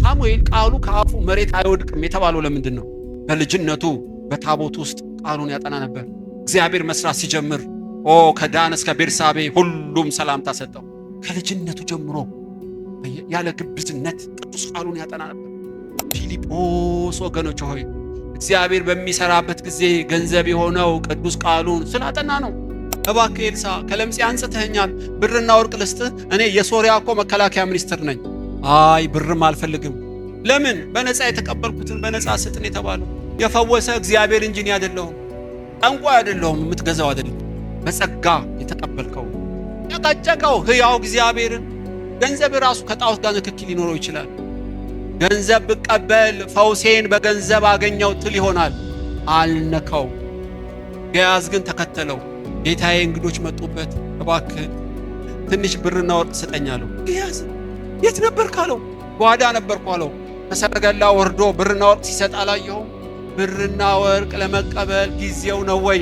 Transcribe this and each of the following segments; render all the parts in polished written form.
ሳሙኤል ቃሉ ከአፉ መሬት አይወድቅም የተባለው ለምንድን ነው? በልጅነቱ በታቦት ውስጥ ቃሉን ያጠና ነበር። እግዚአብሔር መስራት ሲጀምር ከዳን እስከ ቤርሳቤ ሁሉም ሰላምታ ሰጠው። ከልጅነቱ ጀምሮ ያለ ግብዝነት ቅዱስ ቃሉን ያጠና ነበር። ፊልጶስ ወገኖች ሆይ እግዚአብሔር በሚሰራበት ጊዜ ገንዘብ የሆነው ቅዱስ ቃሉን ስላጠና ነው። እባክህ ኤልሳ ከለምጽ አንጽተኛል፣ ብርና ወርቅ ልስጥህ? እኔ የሶሪያ እኮ መከላከያ ሚኒስትር ነኝ። አይ ብርም አልፈልግም። ለምን? በነፃ የተቀበልኩትን በነፃ ስጥን የተባለው የፈወሰ እግዚአብሔር እንጂ እኔ አይደለሁም። ጠንቋይ አይደለሁም፣ የምትገዛው አይደለም። በጸጋ የተቀበልከው ያቀጨቀው ሕያው እግዚአብሔርን። ገንዘብ ራሱ ከጣዖት ጋር ንክኪ ሊኖረው ይችላል። ገንዘብ ብቀበል ፈውሴን በገንዘብ አገኘው ትል ይሆናል። አልነካው። ገያዝ ግን ተከተለው። ጌታዬ እንግዶች መጡበት፣ እባክህ ትንሽ ብርና ወርቅ ስጠኛለሁ። ገያዝ የት ነበርክ አለው። ጓዳ ነበርኩ አለው። ከሰረገላ ወርዶ ብርና ወርቅ ሲሰጥ አላየኸውም? ብርና ወርቅ ለመቀበል ጊዜው ነው ወይ?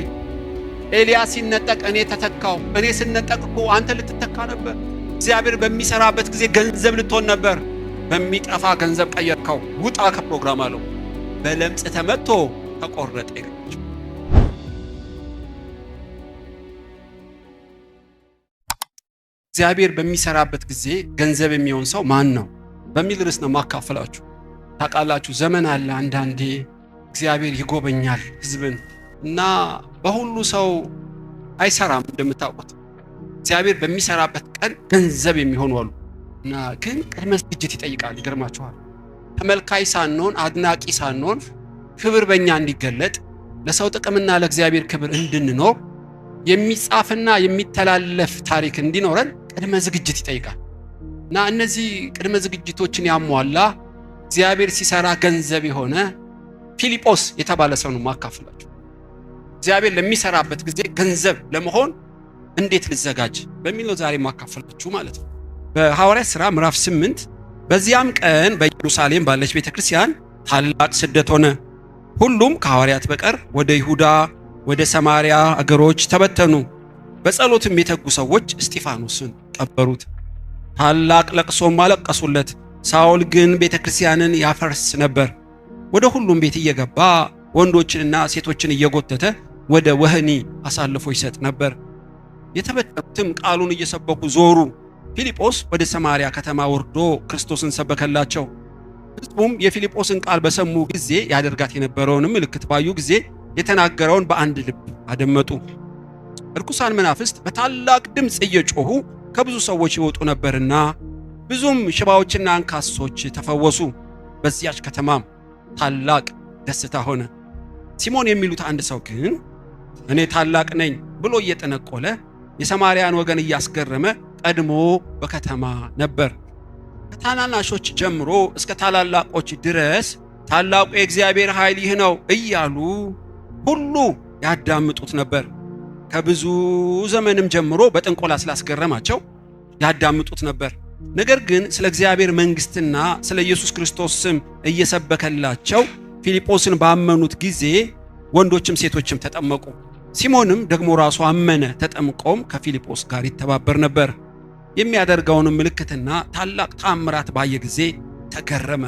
ኤልያስ ሲነጠቅ እኔ ተተካው። እኔ ስነጠቅ እኮ አንተ ልትተካ ነበር። እግዚአብሔር በሚሰራበት ጊዜ ገንዘብ ልትሆን ነበር። በሚጠፋ ገንዘብ ቀየርከው። ውጣ ከፕሮግራም አለው። በለምጽ ተመቶ ተቆረጠ። እግዚአብሔር በሚሰራበት ጊዜ ገንዘብ የሚሆን ሰው ማን ነው በሚል ርዕስ ነው ማካፈላችሁ። ታውቃላችሁ ዘመን አለ አንዳንዴ እግዚአብሔር ይጎበኛል ሕዝብን እና በሁሉ ሰው አይሰራም። እንደምታውቁት እግዚአብሔር በሚሰራበት ቀን ገንዘብ የሚሆኑ አሉ እና ግን ቅድመ ዝግጅት ይጠይቃል። ይገርማችኋል። ተመልካይ ሳንሆን አድናቂ ሳንሆን ክብር በእኛ እንዲገለጥ ለሰው ጥቅምና ለእግዚአብሔር ክብር እንድንኖር የሚጻፍና የሚተላለፍ ታሪክ እንዲኖረን ቅድመ ዝግጅት ይጠይቃል እና እነዚህ ቅድመ ዝግጅቶችን ያሟላ እግዚአብሔር ሲሰራ ገንዘብ የሆነ ፊልጶስ የተባለ ሰው ነው ማካፈላችሁ። እግዚአብሔር ለሚሰራበት ጊዜ ገንዘብ ለመሆን እንዴት ልዘጋጅ በሚለው ዛሬ ማካፈላችሁ ማለት ነው። በሐዋርያት ሥራ ምዕራፍ 8 በዚያም ቀን በኢየሩሳሌም ባለች ቤተክርስቲያን ታላቅ ስደት ሆነ። ሁሉም ከሐዋርያት በቀር ወደ ይሁዳ ወደ ሰማርያ አገሮች ተበተኑ። በጸሎትም የተጉ ሰዎች እስጢፋኖስን ቀበሩት። ታላቅ ለቅሶም አለቀሱለት። ሳኦል ግን ቤተክርስቲያንን ያፈርስ ነበር። ወደ ሁሉም ቤት እየገባ ወንዶችንና ሴቶችን እየጎተተ ወደ ወህኒ አሳልፎ ይሰጥ ነበር። የተበተኑትም ቃሉን እየሰበኩ ዞሩ። ፊልጶስ ወደ ሰማርያ ከተማ ወርዶ ክርስቶስን ሰበከላቸው። ሕዝቡም የፊልጶስን ቃል በሰሙ ጊዜ ያደርጋት የነበረውን ምልክት ባዩ ጊዜ የተናገረውን በአንድ ልብ አደመጡ። ርኩሳን መናፍስት በታላቅ ድምፅ እየጮሁ ከብዙ ሰዎች ይወጡ ነበርና ብዙም ሽባዎችና አንካሶች ተፈወሱ። በዚያች ከተማም ታላቅ ደስታ ሆነ። ሲሞን የሚሉት አንድ ሰው ግን እኔ ታላቅ ነኝ ብሎ እየጠነቆለ የሰማርያን ወገን እያስገረመ ቀድሞ በከተማ ነበር። ከታናናሾች ጀምሮ እስከ ታላላቆች ድረስ ታላቁ የእግዚአብሔር ኃይል ይህ ነው እያሉ ሁሉ ያዳምጡት ነበር። ከብዙ ዘመንም ጀምሮ በጥንቆላ ስላስገረማቸው ያዳምጡት ነበር። ነገር ግን ስለ እግዚአብሔር መንግሥትና ስለ ኢየሱስ ክርስቶስ ስም እየሰበከላቸው ፊልጶስን ባመኑት ጊዜ ወንዶችም ሴቶችም ተጠመቁ። ሲሞንም ደግሞ ራሱ አመነ፣ ተጠምቆም ከፊልጶስ ጋር ይተባበር ነበር። የሚያደርገውን ምልክትና ታላቅ ተአምራት ባየ ጊዜ ተገረመ።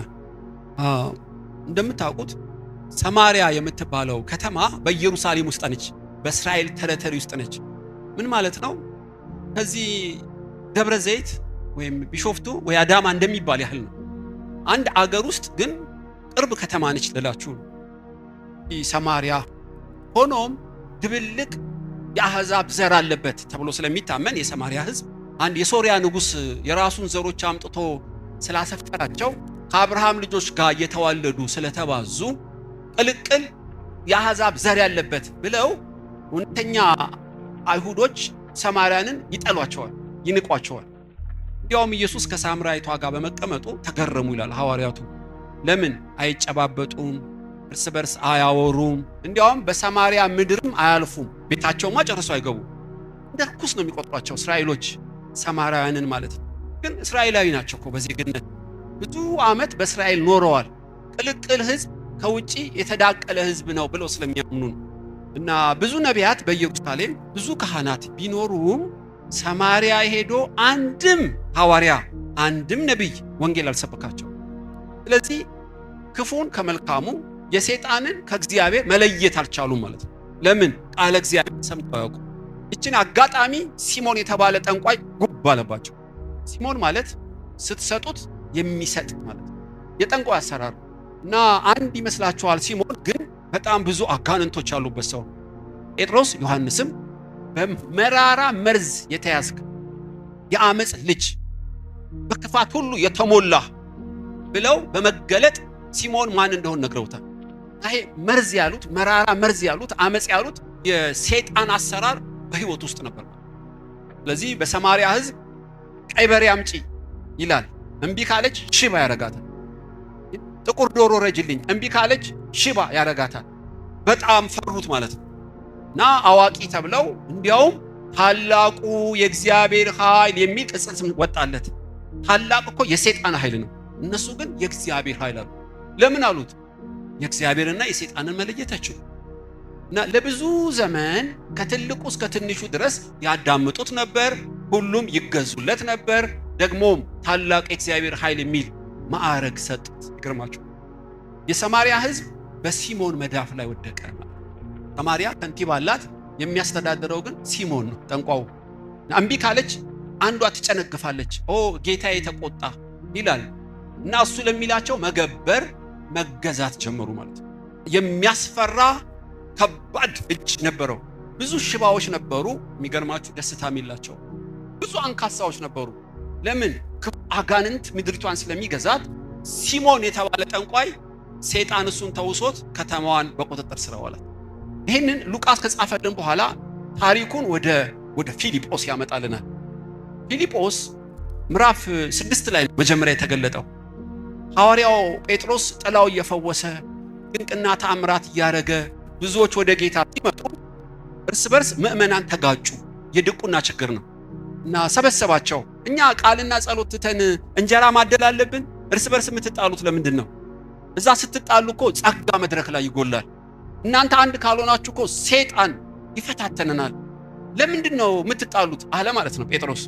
እንደምታውቁት ሰማርያ የምትባለው ከተማ በኢየሩሳሌም ውስጥ ነች፣ በእስራኤል ተሪቶሪ ውስጥ ነች። ምን ማለት ነው? ከዚህ ደብረ ዘይት ወይም ቢሾፍቱ ወይ አዳማ እንደሚባል ያህል ነው። አንድ አገር ውስጥ ግን ቅርብ ከተማ ነች ልላችሁ ሰማርያ። ሆኖም ድብልቅ የአሕዛብ ዘር አለበት ተብሎ ስለሚታመን የሰማርያ ሕዝብ አንድ የሶሪያ ንጉሥ የራሱን ዘሮች አምጥቶ ስላሰፈራቸው ከአብርሃም ልጆች ጋር እየተዋለዱ ስለተባዙ ቅልቅል የአሕዛብ ዘር ያለበት ብለው እውነተኛ አይሁዶች ሰማርያንን ይጠሏቸዋል፣ ይንቋቸዋል። እንዲያውም ኢየሱስ ከሳምራይቷ ጋር በመቀመጡ ተገረሙ ይላል ሐዋርያቱ። ለምን አይጨባበጡም? እርስ በርስ አያወሩም? እንዲያውም በሰማርያ ምድርም አያልፉም። ቤታቸውማ ጨርሰው አይገቡ። እንደ ርኩስ ነው የሚቆጥሯቸው እስራኤሎች ሰማርያውያንን ማለት ነው። ግን እስራኤላዊ ናቸው እኮ በዜግነት ብዙ ዓመት በእስራኤል ኖረዋል። ቅልቅል ሕዝብ ከውጪ የተዳቀለ ሕዝብ ነው ብለው ስለሚያምኑ ነው። እና ብዙ ነቢያት በኢየሩሳሌም ብዙ ካህናት ቢኖሩም ሰማርያ ሄዶ አንድም ሐዋርያ አንድም ነቢይ ወንጌል አልሰበካቸው። ስለዚህ ክፉን ከመልካሙ የሰይጣንን ከእግዚአብሔር መለየት አልቻሉም ማለት ነው። ለምን? ቃለ እግዚአብሔር ሰምተው አያውቁም። ይችን አጋጣሚ ሲሞን የተባለ ጠንቋይ ጉብ አለባቸው። ሲሞን ማለት ስትሰጡት የሚሰጥ ማለት ነው፣ የጠንቋይ አሰራር እና አንድ ይመስላችኋል። ሲሞን ግን በጣም ብዙ አጋንንቶች ያሉበት ሰው። ጴጥሮስ ዮሐንስም በመራራ መርዝ የተያዝክ የአመፅ ልጅ በክፋት ሁሉ የተሞላ ብለው በመገለጥ ሲሞን ማን እንደሆነ ነግረውታል። ይሄ መርዝ ያሉት መራራ መርዝ ያሉት አመፅ ያሉት የሰይጣን አሰራር በህይወት ውስጥ ነበር። ስለዚህ በሰማርያ ህዝብ ቀይ በሬ አምጪ ይላል፣ እምቢ ካለች ሽባ ያረጋታል። ጥቁር ዶሮ ረጅልኝ፣ እምቢ ካለች ሽባ ያረጋታል። በጣም ፈሩት ማለት ነው። እና አዋቂ ተብለው እንዲያውም ታላቁ የእግዚአብሔር ኃይል የሚል ቅጽል ስም ወጣለት። ታላቅ እኮ የሰይጣን ኃይል ነው፣ እነሱ ግን የእግዚአብሔር ኃይል አሉ። ለምን አሉት? የእግዚአብሔርና የሰይጣንን መለየት አይችሉም። እና ለብዙ ዘመን ከትልቁ እስከ ትንሹ ድረስ ያዳምጡት ነበር፣ ሁሉም ይገዙለት ነበር። ደግሞም ታላቅ የእግዚአብሔር ኃይል የሚል ማዕረግ ሰጡት። ይገርማችሁ፣ የሰማርያ ህዝብ በሲሞን መዳፍ ላይ ወደቀ። ሰማርያ ከንቲባ አላት፣ የሚያስተዳድረው ግን ሲሞን ነው ጠንቋው። እምቢ ካለች አንዷ ትጨነግፋለች፣ ኦ ጌታዬ ተቆጣ ይላል። እና እሱ ለሚላቸው መገበር መገዛት ጀመሩ ማለት ነው። የሚያስፈራ ከባድ እጅ ነበረው። ብዙ ሽባዎች ነበሩ። የሚገርማችሁ ደስታ የሚላቸው ብዙ አንካሳዎች ነበሩ። ለምን? አጋንንት ምድሪቷን ስለሚገዛት ሲሞን የተባለ ጠንቋይ ሰይጣን እሱን ተውሶት ከተማዋን በቁጥጥር ስር አዋላት። ይህንን ሉቃስ ከጻፈልን በኋላ ታሪኩን ወደ ፊልጶስ ያመጣልናል። ፊልጶስ ምዕራፍ 6 ላይ መጀመሪያ የተገለጠው ሐዋርያው ጴጥሮስ ጥላው እየፈወሰ ድንቅና ተአምራት እያደረገ ብዙዎች ወደ ጌታ ሲመጡ እርስ በርስ ምእመናን ተጋጩ። የድቁና ችግር ነው እና ሰበሰባቸው። እኛ ቃልና ጸሎት ትተን እንጀራ ማደል አለብን? እርስ በርስ የምትጣሉት ለምንድን ነው? እዛ ስትጣሉ እኮ ጸጋ መድረክ ላይ ይጎላል። እናንተ አንድ ካልሆናችሁ እኮ ሰይጣን ይፈታተነናል። ለምንድን ነው የምትጣሉት አለ ማለት ነው ጴጥሮስ።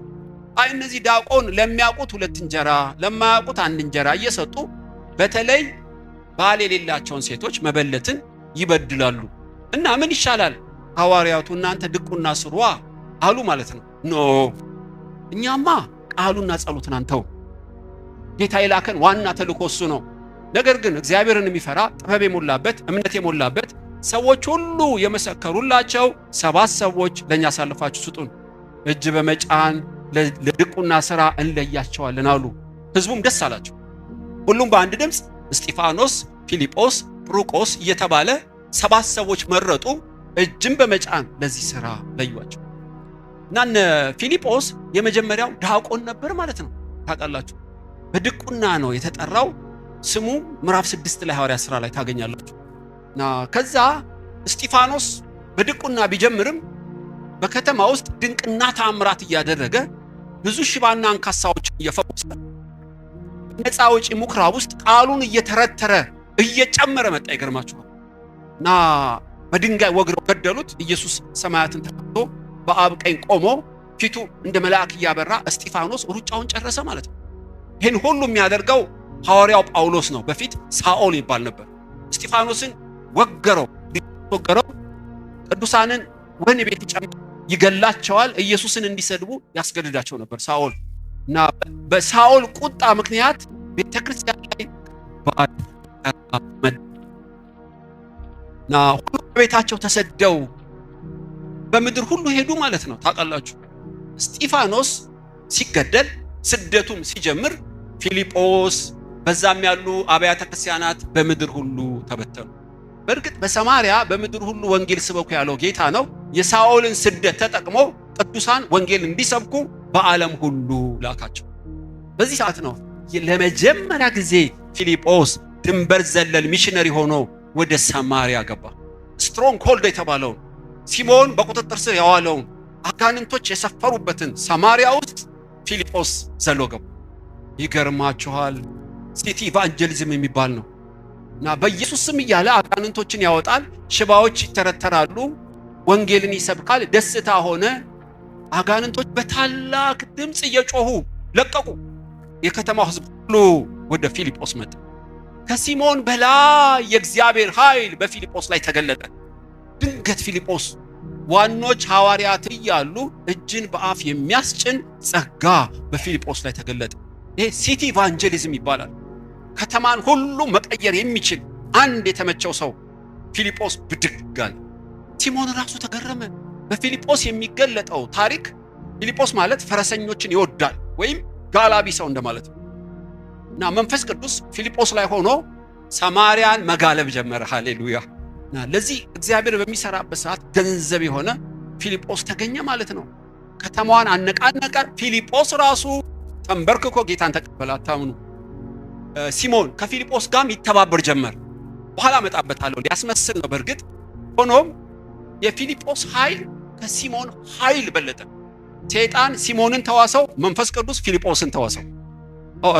አይ እነዚህ ዲያቆን ለሚያውቁት 2 እንጀራ ለማያውቁት 1 እንጀራ እየሰጡ በተለይ ባል የሌላቸውን ሴቶች መበለትን ይበድላሉ እና ምን ይሻላል? ሐዋርያቱ እናንተ ድቁና ስሩ አሉ ማለት ነው። ኖ እኛማ ቃሉና ጸሎትን አንተው። ጌታ የላከን ዋና ተልእኮ እሱ ነው። ነገር ግን እግዚአብሔርን የሚፈራ ጥበብ የሞላበት እምነት የሞላበት ሰዎች ሁሉ የመሰከሩላቸው 7 ሰዎች ለኛ አሳልፋችሁ ስጡን፣ እጅ በመጫን ለድቁና ሥራ እንለያቸዋለን አሉ። ሕዝቡም ደስ አላቸው። ሁሉም በአንድ ድምፅ እስጢፋኖስ፣ ፊልጶስ፣ ጵሩቆስ እየተባለ 7 ሰዎች መረጡ። እጅም በመጫን ለዚህ ሥራ ለዩዋቸው። እና ፊልጶስ የመጀመሪያው ዲያቆን ነበር ማለት ነው። ታውቃላችሁ፣ በድቁና ነው የተጠራው። ስሙ ምዕራፍ 6 ላይ ሐዋርያት ሥራ ላይ ታገኛላችሁ። እና ከዛ እስጢፋኖስ በድቁና ቢጀምርም በከተማ ውስጥ ድንቅና ተአምራት እያደረገ ብዙ ሽባና አንካሳዎች እየፈወሰ ነፃ አውጪ ምኩራብ ውስጥ ቃሉን እየተረተረ እየጨመረ መጣ። ይገርማችኋል። እና በድንጋይ ወግረው ገደሉት። ኢየሱስ ሰማያትን ተከፍቶ በአብ ቀኝ ቆሞ ፊቱ እንደ መልአክ እያበራ እስጢፋኖስ ሩጫውን ጨረሰ ማለት ነው። ይህን ሁሉ የሚያደርገው ሐዋርያው ጳውሎስ ነው። በፊት ሳኦል ይባል ነበር። እስጢፋኖስን ወገረው። ቅዱሳንን ወህኒ ቤት ይጨምር ይገላቸዋል። ኢየሱስን እንዲሰድቡ ያስገድዳቸው ነበር ሳኦል። እና በሳኦል ቁጣ ምክንያት ቤተክርስቲያን ላይ እና ሁሉ ቤታቸው ተሰደው በምድር ሁሉ ሄዱ ማለት ነው። ታውቃላችሁ፣ እስጢፋኖስ ሲገደል ስደቱም ሲጀምር ፊልጶስ በዛም ያሉ አብያተ ክርስቲያናት በምድር ሁሉ ተበተኑ። በእርግጥ በሰማርያ በምድር ሁሉ ወንጌል ስበኩ ያለው ጌታ ነው። የሳኦልን ስደት ተጠቅሞ ቅዱሳን ወንጌል እንዲሰብኩ በዓለም ሁሉ ላካቸው። በዚህ ሰዓት ነው ለመጀመሪያ ጊዜ ፊልጶስ ድንበር ዘለል ሚሽነሪ ሆኖ ወደ ሰማርያ ገባ። ስትሮንግ ሆልድ የተባለውን ሲሞን በቁጥጥር ስር ያዋለውን አጋንንቶች የሰፈሩበትን ሰማርያ ውስጥ ፊልጶስ ዘሎ ገባ። ይገርማችኋል፣ ሲቲ ኢቫንጀሊዝም የሚባል ነው እና በኢየሱስ ስም እያለ አጋንንቶችን ያወጣል፣ ሽባዎች ይተረተራሉ፣ ወንጌልን ይሰብካል። ደስታ ሆነ። አጋንንቶች በታላቅ ድምፅ እየጮሁ ለቀቁ። የከተማው ሕዝብ ሁሉ ወደ ፊልጶስ መጣ። ከሲሞን በላይ የእግዚአብሔር ኃይል በፊልጶስ ላይ ተገለጠ። ድንገት ፊልጶስ ዋኖች ሐዋርያት እያሉ እጅን በአፍ የሚያስጭን ጸጋ በፊልጶስ ላይ ተገለጠ። ይሄ ሲቲ ኢቫንጀሊዝም ይባላል። ከተማን ሁሉ መቀየር የሚችል አንድ የተመቸው ሰው ፊልጶስ ብድግ አለ። ሲሞን ራሱ ተገረመ። በፊልጶስ የሚገለጠው ታሪክ ፊልጶስ ማለት ፈረሰኞችን ይወዳል ወይም ጋላቢ ሰው እንደማለት ነው። እና መንፈስ ቅዱስ ፊልጶስ ላይ ሆኖ ሰማርያን መጋለብ ጀመረ። ሃሌሉያ! እና ለዚህ እግዚአብሔር በሚሰራበት ሰዓት ገንዘብ የሆነ ፊልጶስ ተገኘ ማለት ነው። ከተማዋን አነቃነቀ። ፊልጶስ ራሱ ተንበርክኮ ጌታን ተቀበለ። አታምኑ? ሲሞን ከፊልጶስ ጋርም ይተባበር ጀመር። በኋላ መጣበታለሁ፣ ሊያስመስል ነው በእርግጥ። ሆኖም የፊልጶስ ኃይል ከሲሞን ኃይል በለጠ። ሰይጣን ሲሞንን ተዋሰው፣ መንፈስ ቅዱስ ፊልጶስን ተዋሰው።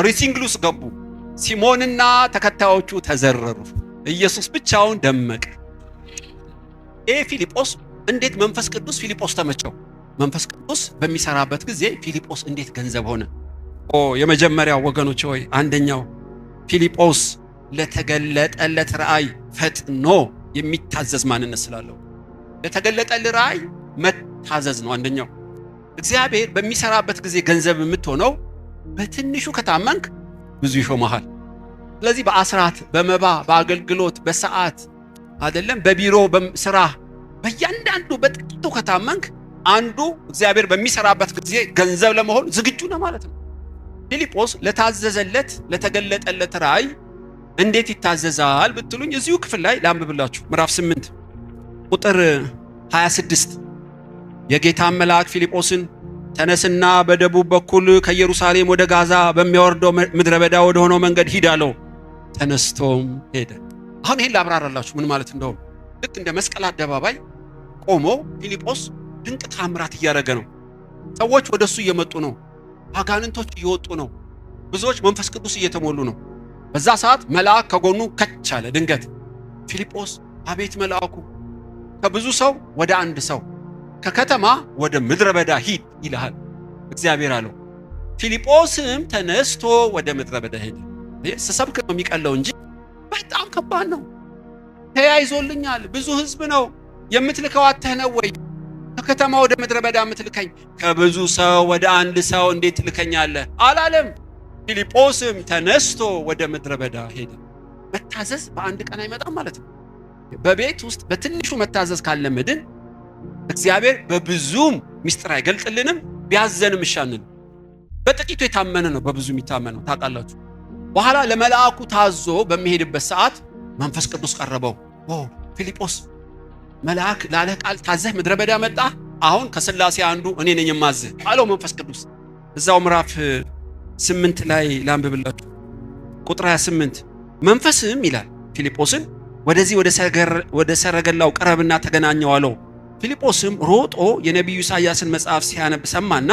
ሪሲንግሉስ ገቡ። ሲሞንና ተከታዮቹ ተዘረሩ። ኢየሱስ ብቻውን ደመቀ። ፊልጶስ እንዴት መንፈስ ቅዱስ ፊልጶስ ተመቸው? መንፈስ ቅዱስ በሚሰራበት ጊዜ ፊልጶስ እንዴት ገንዘብ ሆነ? የመጀመሪያው ወገኖች ሆይ፣ አንደኛው ፊልጶስ ለተገለጠለት ራእይ ፈጥኖ የሚታዘዝ ማንነት ስላለው፣ ለተገለጠለት ራእይ መታዘዝ ነው አንደኛው። እግዚአብሔር በሚሰራበት ጊዜ ገንዘብ የምትሆነው በትንሹ ከታመንክ ብዙ ይሾመሃል። ስለዚህ በአስራት፣ በመባ፣ በአገልግሎት፣ በሰዓት አይደለም በቢሮ በስራ በእያንዳንዱ በጥቂቱ ከታመንክ አንዱ እግዚአብሔር በሚሰራበት ጊዜ ገንዘብ ለመሆን ዝግጁ ነው ማለት ነው። ፊልጶስ ለታዘዘለት ለተገለጠለት ራእይ እንዴት ይታዘዛል ብትሉኝ እዚሁ ክፍል ላይ ላንብብላችሁ። ምዕራፍ 8 ቁጥር 26 የጌታን መልአክ ፊልጶስን ተነስና በደቡብ በኩል ከኢየሩሳሌም ወደ ጋዛ በሚያወርደው ምድረ በዳ ወደ ሆነው መንገድ ሂድ አለው። ተነስቶም ሄደ። አሁን ይሄን ላብራራላችሁ ምን ማለት እንደሆነ። ልክ እንደ መስቀል አደባባይ ቆሞ ፊልጶስ ድንቅ ታምራት እያደረገ ነው። ሰዎች ወደሱ እየመጡ ነው። አጋንንቶች እየወጡ ነው። ብዙዎች መንፈስ ቅዱስ እየተሞሉ ነው። በዛ ሰዓት መልአክ ከጎኑ ከች አለ። ድንገት ፊልጶስ አቤት መልአኩ ከብዙ ሰው ወደ አንድ ሰው ከከተማ ወደ ምድረ በዳ ሂድ ይልሃል እግዚአብሔር አለው። ፊልጶስም ተነስቶ ወደ ምድረ በዳ ሄደ። ስሰብክ ነው የሚቀለው እንጂ በጣም ከባድ ነው። ተያይዞልኛል፣ ብዙ ህዝብ ነው የምትልከው፣ አተህ ነው ወይ ከከተማ ወደ ምድረ በዳ የምትልከኝ? ከብዙ ሰው ወደ አንድ ሰው እንዴት ትልከኛለህ አላለም። ፊልጶስም ተነስቶ ወደ ምድረ በዳ ሄደ። መታዘዝ በአንድ ቀን አይመጣም ማለት ነው። በቤት ውስጥ በትንሹ መታዘዝ ካለመድን እግዚአብሔር በብዙም ምስጢር አይገልጥልንም። ቢያዘንም እሻንን በጥቂቱ የታመነ ነው በብዙ የሚታመነው ታውቃላችሁ። በኋላ ለመልአኩ ታዞ በሚሄድበት ሰዓት መንፈስ ቅዱስ ቀረበው። ፊልጶስ መልአክ ላለህ ቃል ታዘህ ምድረ በዳ መጣ። አሁን ከሥላሴ አንዱ እኔ ነኝ የማዝህ አለው መንፈስ ቅዱስ። እዛው ምዕራፍ 8 ላይ ላንብብላችሁ ቁጥር 28 መንፈስም ይላል ፊልጶስን ወደዚህ ወደ ሰረገላው ቅረብና ተገናኘው አለው። ፊልጶስም ሮጦ የነቢዩ ኢሳይያስን መጽሐፍ ሲያነብ ሰማና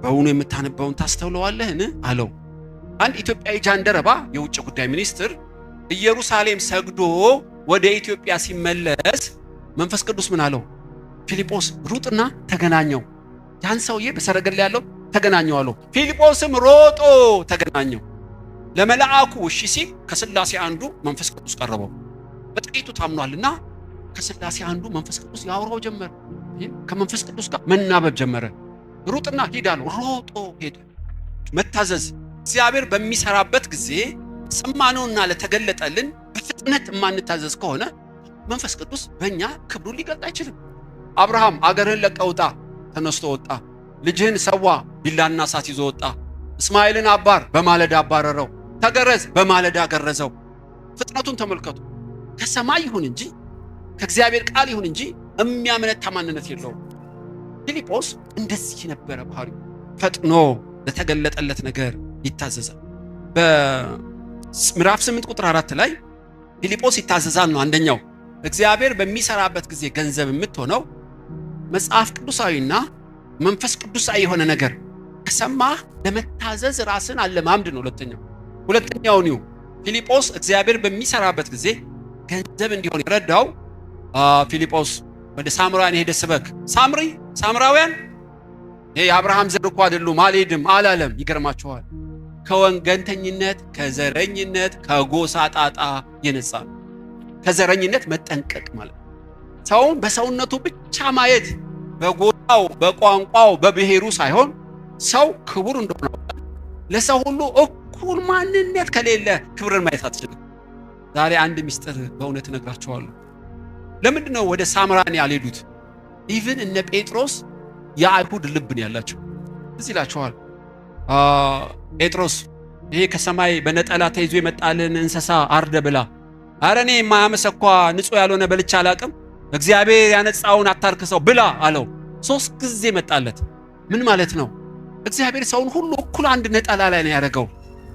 በእውኑ የምታነበውን ታስተውለዋለህን አለው። አንድ ኢትዮጵያዊ ጃንደረባ የውጭ ጉዳይ ሚኒስትር ኢየሩሳሌም ሰግዶ ወደ ኢትዮጵያ ሲመለስ መንፈስ ቅዱስ ምን አለው? ፊልጶስ ሩጥና ተገናኘው። ያን ሰውዬ በሰረገላ ያለው ተገናኘው አለው። ፊልጶስም ሮጦ ተገናኘው። ለመልአኩ እሺ ሲል ከሥላሴ አንዱ መንፈስ ቅዱስ ቀረበው። በጥቂቱ ታምኗልና ከሥላሴ አንዱ መንፈስ ቅዱስ ያወራው ጀመረ። ከመንፈስ ቅዱስ ጋር መናበብ ጀመረ። ሩጥና ሂድ አለው። ሮጦ ሄደ። መታዘዝ እግዚአብሔር በሚሰራበት ጊዜ ሰማነውና ለተገለጠልን በፍጥነት የማንታዘዝ ከሆነ መንፈስ ቅዱስ በእኛ ክብሩን ሊገልጥ አይችልም። አብርሃም አገርህን ለቀህ ውጣ፣ ተነስቶ ወጣ። ልጅህን ሰዋ፣ ቢላና እሳት ይዞ ወጣ። እስማኤልን አባር፣ በማለዳ አባረረው። ተገረዝ፣ በማለዳ ገረዘው። ፍጥነቱን ተመልከቱ። ከሰማይ ይሁን እንጂ ከእግዚአብሔር ቃል ይሁን እንጂ የሚያመነታ ማንነት የለውም። ፊልጶስ እንደዚህ ነበረ ባህሪው። ፈጥኖ ለተገለጠለት ነገር ይታዘዛል። በምዕራፍ 8 ቁጥር 4 ላይ ፊልጶስ ይታዘዛል ነው አንደኛው። እግዚአብሔር በሚሰራበት ጊዜ ገንዘብ የምትሆነው መጽሐፍ ቅዱሳዊና መንፈስ ቅዱሳዊ የሆነ ነገር ከሰማህ ለመታዘዝ ራስን አለማምድ ነው። ሁለተኛው ነው ፊልጶስ እግዚአብሔር በሚሰራበት ጊዜ ገንዘብ እንዲሆን ይረዳው። ፊልጶስ ወደ ሳምራውያን ሄደ ስበክ። ሳምራውያን የአብርሃም ዘር እኮ አይደሉም አልሄድም አላለም። ይገርማችኋል። ከወገንተኝነት፣ ከዘረኝነት፣ ከጎሳ ጣጣ የነጻ ነው። ከዘረኝነት መጠንቀቅ ማለት ሰውን በሰውነቱ ብቻ ማየት፣ በጎሳው፣ በቋንቋው፣ በብሔሩ ሳይሆን ሰው ክቡር እንደሆነ ለሰው ሁሉ እኩል ማንነት ከሌለ ክብርን ማየት አትችልም። ዛሬ አንድ ሚስጥር በእውነት እነግራችኋለሁ። ለምንድን ነው ወደ ሳምራን ያልሄዱት? ኢቭን እነ ጴጥሮስ የአይሁድ ልብ ነው ያላቸው። እዚህ ይላችኋል ጴጥሮስ ይሄ ከሰማይ በነጠላ ተይዞ የመጣልን እንስሳ አርደ ብላ፣ አረ እኔ የማያመሰኳ ንጹሕ ያልሆነ በልቻ አላቅም፣ እግዚአብሔር ያነጻውን አታርክሰው ብላ አለው። 3 ጊዜ መጣለት። ምን ማለት ነው? እግዚአብሔር ሰውን ሁሉ እኩል አንድ ነጠላ ላይ ነው ያደረገው።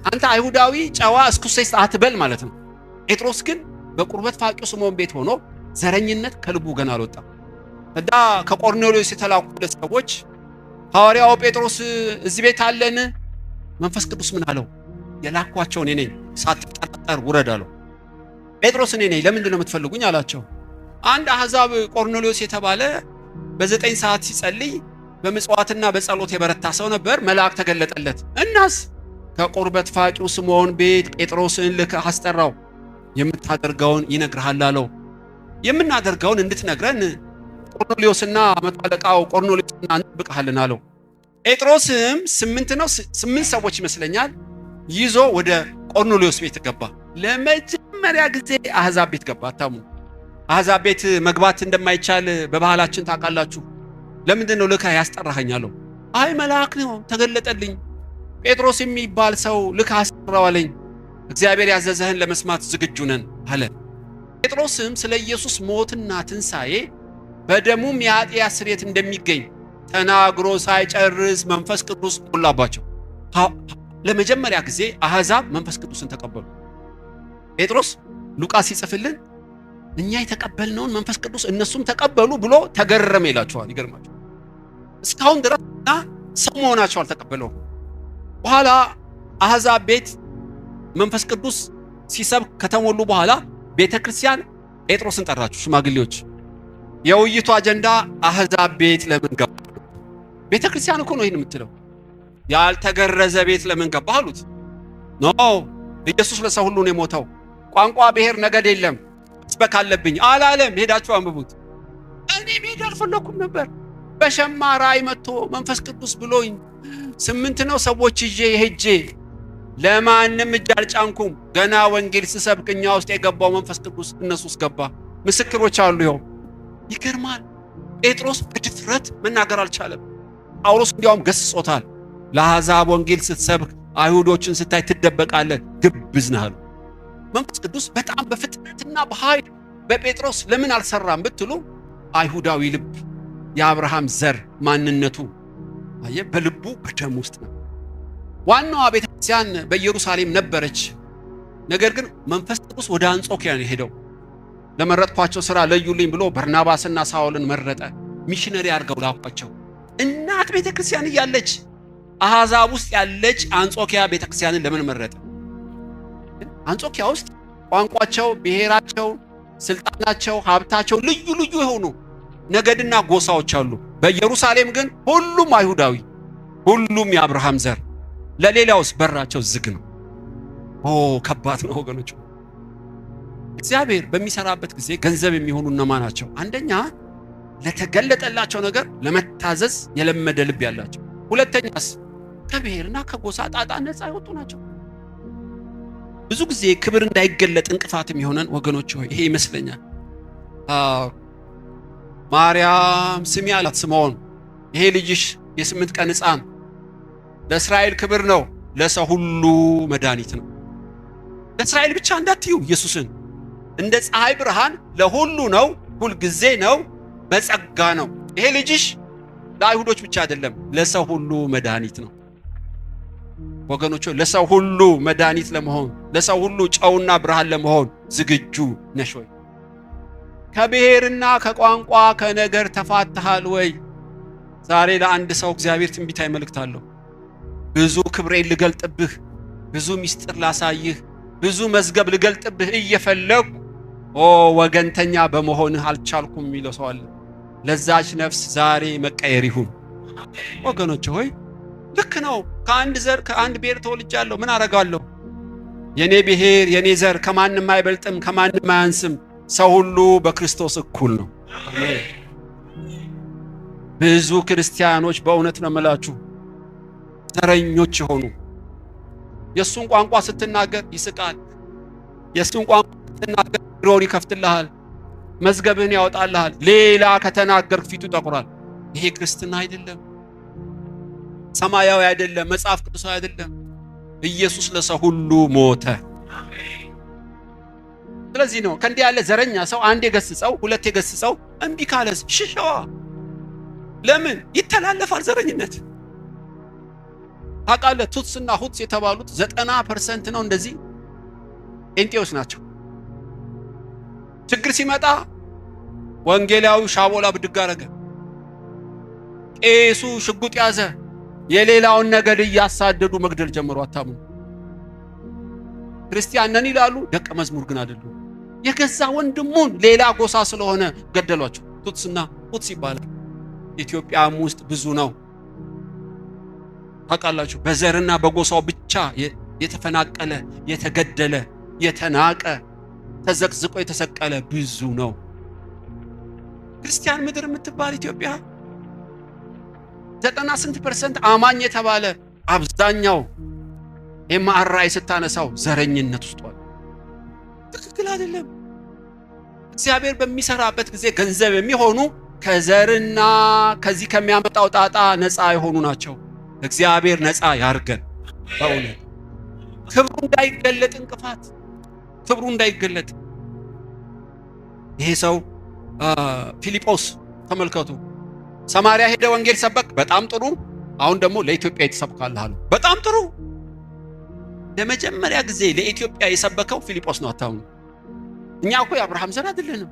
አንተ አይሁዳዊ ጨዋ እስኩሴስ አትበል ማለት ነው። ጴጥሮስ ግን በቁርበት ፋቂው ስምዖን ቤት ሆኖ ዘረኝነት ከልቡ ገና አልወጣም። እና ከቆርኔሌዎስ የተላኩ ሰዎች ሐዋርያው ጴጥሮስ እዚህ ቤት አለን? መንፈስ ቅዱስ ምን አለው? የላኳቸው እኔ ነኝ፣ ሳትጠራጠር ውረድ አለው። ጴጥሮስ እኔ ነኝ፣ ለምንድን ነው የምትፈልጉኝ አላቸው። አንድ አሕዛብ ቆርኔሌዎስ የተባለ በ9 ሰዓት ሲጸልይ በምጽዋትና በጸሎት የበረታ ሰው ነበር። መልአክ ተገለጠለት። እናስ ከቁርበት ፋቂው ስምዖን ቤት ጴጥሮስን ልከህ አስጠራው፣ የምታደርገውን ይነግርሃል አለው። የምናደርገውን እንድትነግረን ቆርኔሌዎስና መቶ አለቃው ቆርኔሌዎስና እንጠብቅሃለን አለው። ጴጥሮስም 8 ሰዎች ይመስለኛል ይዞ ወደ ቆርኔሌዎስ ቤት ገባ። ለመጀመሪያ ጊዜ አሕዛብ ቤት ገባ። አታሙ አሕዛብ ቤት መግባት እንደማይቻል በባህላችን ታውቃላችሁ። ለምንድን ነው ልከህ ያስጠራኸኝ አለው። አይ መልአክ ነው ተገለጠልኝ፣ ጴጥሮስ የሚባል ሰው ልከህ አስጠራው አለኝ። እግዚአብሔር ያዘዘህን ለመስማት ዝግጁ ነን አለ። ጴጥሮስም ስለ ኢየሱስ ሞትና ትንሣኤ በደሙም የኃጢአት ስርየት እንደሚገኝ ተናግሮ ሳይጨርስ መንፈስ ቅዱስ ሞላባቸው። ለመጀመሪያ ጊዜ አሕዛብ መንፈስ ቅዱስን ተቀበሉ። ጴጥሮስ ሉቃስ ሲጽፍልን እኛ የተቀበልነውን መንፈስ ቅዱስ እነሱም ተቀበሉ ብሎ ተገረመ ይላቸዋል። ይገርማቸው። እስካሁን ድረስ ሰው መሆናቸው አልተቀበለው። በኋላ አሕዛብ ቤት መንፈስ ቅዱስ ሲሰብክ ከተሞሉ በኋላ ቤተ ክርስቲያን ጴጥሮስን ጠራችሁ። ሽማግሌዎች የውይይቱ አጀንዳ አሕዛብ ቤት ለምን ገባ? ቤተ ክርስቲያን እኮ ነው ይህን የምትለው። ያልተገረዘ ቤት ለምን ገባ አሉት። ኖ ኢየሱስ ለሰው ሁሉ ነው የሞተው። ቋንቋ፣ ብሔር፣ ነገድ የለም መስበክ አለብኝ አላለም። ሄዳችሁ አንብቡት። እኔ መሄድ አልፈለኩም ነበር። በሸማ ራእይ መጥቶ መንፈስ ቅዱስ ብሎኝ 8 ነው ሰዎች ይዤ ሄጄ ለማንም እጅ አልጫንኩም። ገና ወንጌል ስሰብክ እኛ ውስጥ የገባው መንፈስ ቅዱስ እነሱ ውስጥ ገባ። ምስክሮች አሉ። ይኸው ይገርማል። ጴጥሮስ በድፍረት መናገር አልቻለም። ጳውሎስ እንዲያውም ገስጾታል። ለአሕዛብ ወንጌል ስትሰብክ አይሁዶችን ስታይ ትደበቃለህ፣ ግብዝ ነህ አሉ። መንፈስ ቅዱስ በጣም በፍጥነትና በኃይል በጴጥሮስ ለምን አልሰራም ብትሉ አይሁዳዊ ልብ፣ የአብርሃም ዘር ማንነቱ በልቡ በደም ውስጥ ነው። ዋናዋ ቤተክርስቲያን በኢየሩሳሌም ነበረች። ነገር ግን መንፈስ ቅዱስ ወደ አንጾኪያ ነው ሄደው። ለመረጥኳቸው ሥራ ለዩልኝ ብሎ በርናባስና ሳውልን መረጠ። ሚሽነሪ አድርገው ላኳቸው። እናት ቤተክርስቲያን እያለች አሕዛብ ውስጥ ያለች አንጾኪያ ቤተክርስቲያንን ለምን መረጠ? አንጾኪያ ውስጥ ቋንቋቸው፣ ብሔራቸው፣ ስልጣናቸው፣ ሀብታቸው ልዩ ልዩ የሆኑ ነገድና ጎሳዎች አሉ። በኢየሩሳሌም ግን ሁሉም አይሁዳዊ፣ ሁሉም የአብርሃም ዘር። ለሌላውስ በራቸው ዝግ ነው። ከባድ ነው ወገኖች። እግዚአብሔር በሚሰራበት ጊዜ ገንዘብ የሚሆኑ እነማ ናቸው? አንደኛ ለተገለጠላቸው ነገር ለመታዘዝ የለመደ ልብ ያላቸው። ሁለተኛስ ከብሔርና ከጎሳ ጣጣ ነፃ የወጡ ናቸው። ብዙ ጊዜ ክብር እንዳይገለጥ እንቅፋት የሚሆነን ወገኖች ሆይ ይሄ ይመስለኛል። ማርያም ስሚ አላት ስምዖን፣ ይሄ ልጅሽ የ8 ቀን ሕፃን ለእስራኤል ክብር ነው፣ ለሰው ሁሉ መድኃኒት ነው። ለእስራኤል ብቻ እንዳትዩ ኢየሱስን እንደ ፀሐይ ብርሃን ለሁሉ ነው፣ ሁልጊዜ ነው፣ በጸጋ ነው። ይሄ ልጅሽ ለአይሁዶች ብቻ አይደለም፣ ለሰው ሁሉ መድኃኒት ነው። ወገኖች ለሰው ሁሉ መድኃኒት ለመሆን ለሰው ሁሉ ጨውና ብርሃን ለመሆን ዝግጁ ነሽ ወይ? ከብሔርና ከቋንቋ ከነገር ተፋተሃል ወይ? ዛሬ ለአንድ ሰው እግዚአብሔር ትንቢታዊ መልእክት አለው። ብዙ ክብሬን ልገልጥብህ፣ ብዙ ሚስጥር ላሳይህ፣ ብዙ መዝገብ ልገልጥብህ እየፈለኩ ወገንተኛ በመሆንህ አልቻልኩም የሚለው ሰው አለ። ለዛች ነፍስ ዛሬ መቀየር ይሁን። ወገኖች ሆይ ልክ ነው። ከአንድ ዘር ከአንድ ብሔር ተወልጃለሁ፣ ምን አረጋለሁ? የኔ ብሔር የኔ ዘር ከማንም አይበልጥም፣ ከማንም አያንስም። ሰው ሁሉ በክርስቶስ እኩል ነው። ብዙ ክርስቲያኖች በእውነት ነው የምላችሁ ዘረኞች የሆኑ የሱን ቋንቋ ስትናገር ይስቃል። የሱን ቋንቋ ስትናገር ጆሮን ይከፍትልሃል፣ መዝገብህን ያወጣልሃል። ሌላ ከተናገርክ ፊቱ ይጠቁራል። ይሄ ክርስትና አይደለም፣ ሰማያዊ አይደለም፣ መጽሐፍ ቅዱሳዊ አይደለም። ኢየሱስ ለሰው ሁሉ ሞተ። ስለዚህ ነው ከእንዲህ ያለ ዘረኛ ሰው አንድ የገስጸው ሁለት የገስጸው እምቢ ካለስ ሽሸዋ። ለምን ይተላለፋል? ዘረኝነት ታውቃለህ። ቱትስና ሁትስ የተባሉት 90% ነው እንደዚህ ጴንጤዎች ናቸው። ችግር ሲመጣ ወንጌላዊ ሻቦላ ብድግ አረገ፣ ቄሱ ሽጉጥ ያዘ፣ የሌላውን ነገድ እያሳደዱ መግደል ጀመሩ። አታምኑ። ክርስቲያን ነን ይላሉ፣ ደቀ መዝሙር ግን አይደሉም። የገዛ ወንድሙን ሌላ ጎሳ ስለሆነ ገደሏቸው። ቱትስና ሁትስ ይባላል። ኢትዮጵያም ውስጥ ብዙ ነው ታውቃላችሁ። በዘርና በጎሳው ብቻ የተፈናቀለ የተገደለ የተናቀ ተዘቅዝቆ የተሰቀለ ብዙ ነው። ክርስቲያን ምድር የምትባል ኢትዮጵያ 90% አማኝ የተባለ አብዛኛው ኤምአርአይ ስታነሳው ዘረኝነት ውስጥ ነው። ትክክል አይደለም። እግዚአብሔር በሚሰራበት ጊዜ ገንዘብ የሚሆኑ ከዘርና ከዚህ ከሚያመጣው ጣጣ ነፃ የሆኑ ናቸው። እግዚአብሔር ነፃ ያርገን። በእውነት ክብሩ እንዳይገለጥ እንቅፋት ክብሩ እንዳይገለጥ። ይሄ ሰው ፊልጶስ ተመልከቱ፣ ሰማርያ ሄደ ወንጌል ሰበክ፣ በጣም ጥሩ። አሁን ደግሞ ለኢትዮጵያ ይተሰብካል አሉ። በጣም ጥሩ። ለመጀመሪያ ጊዜ ለኢትዮጵያ የሰበከው ፊልጶስ ነው። አታውኑ። እኛ እኮ የአብርሃም ዘር አይደለንም፣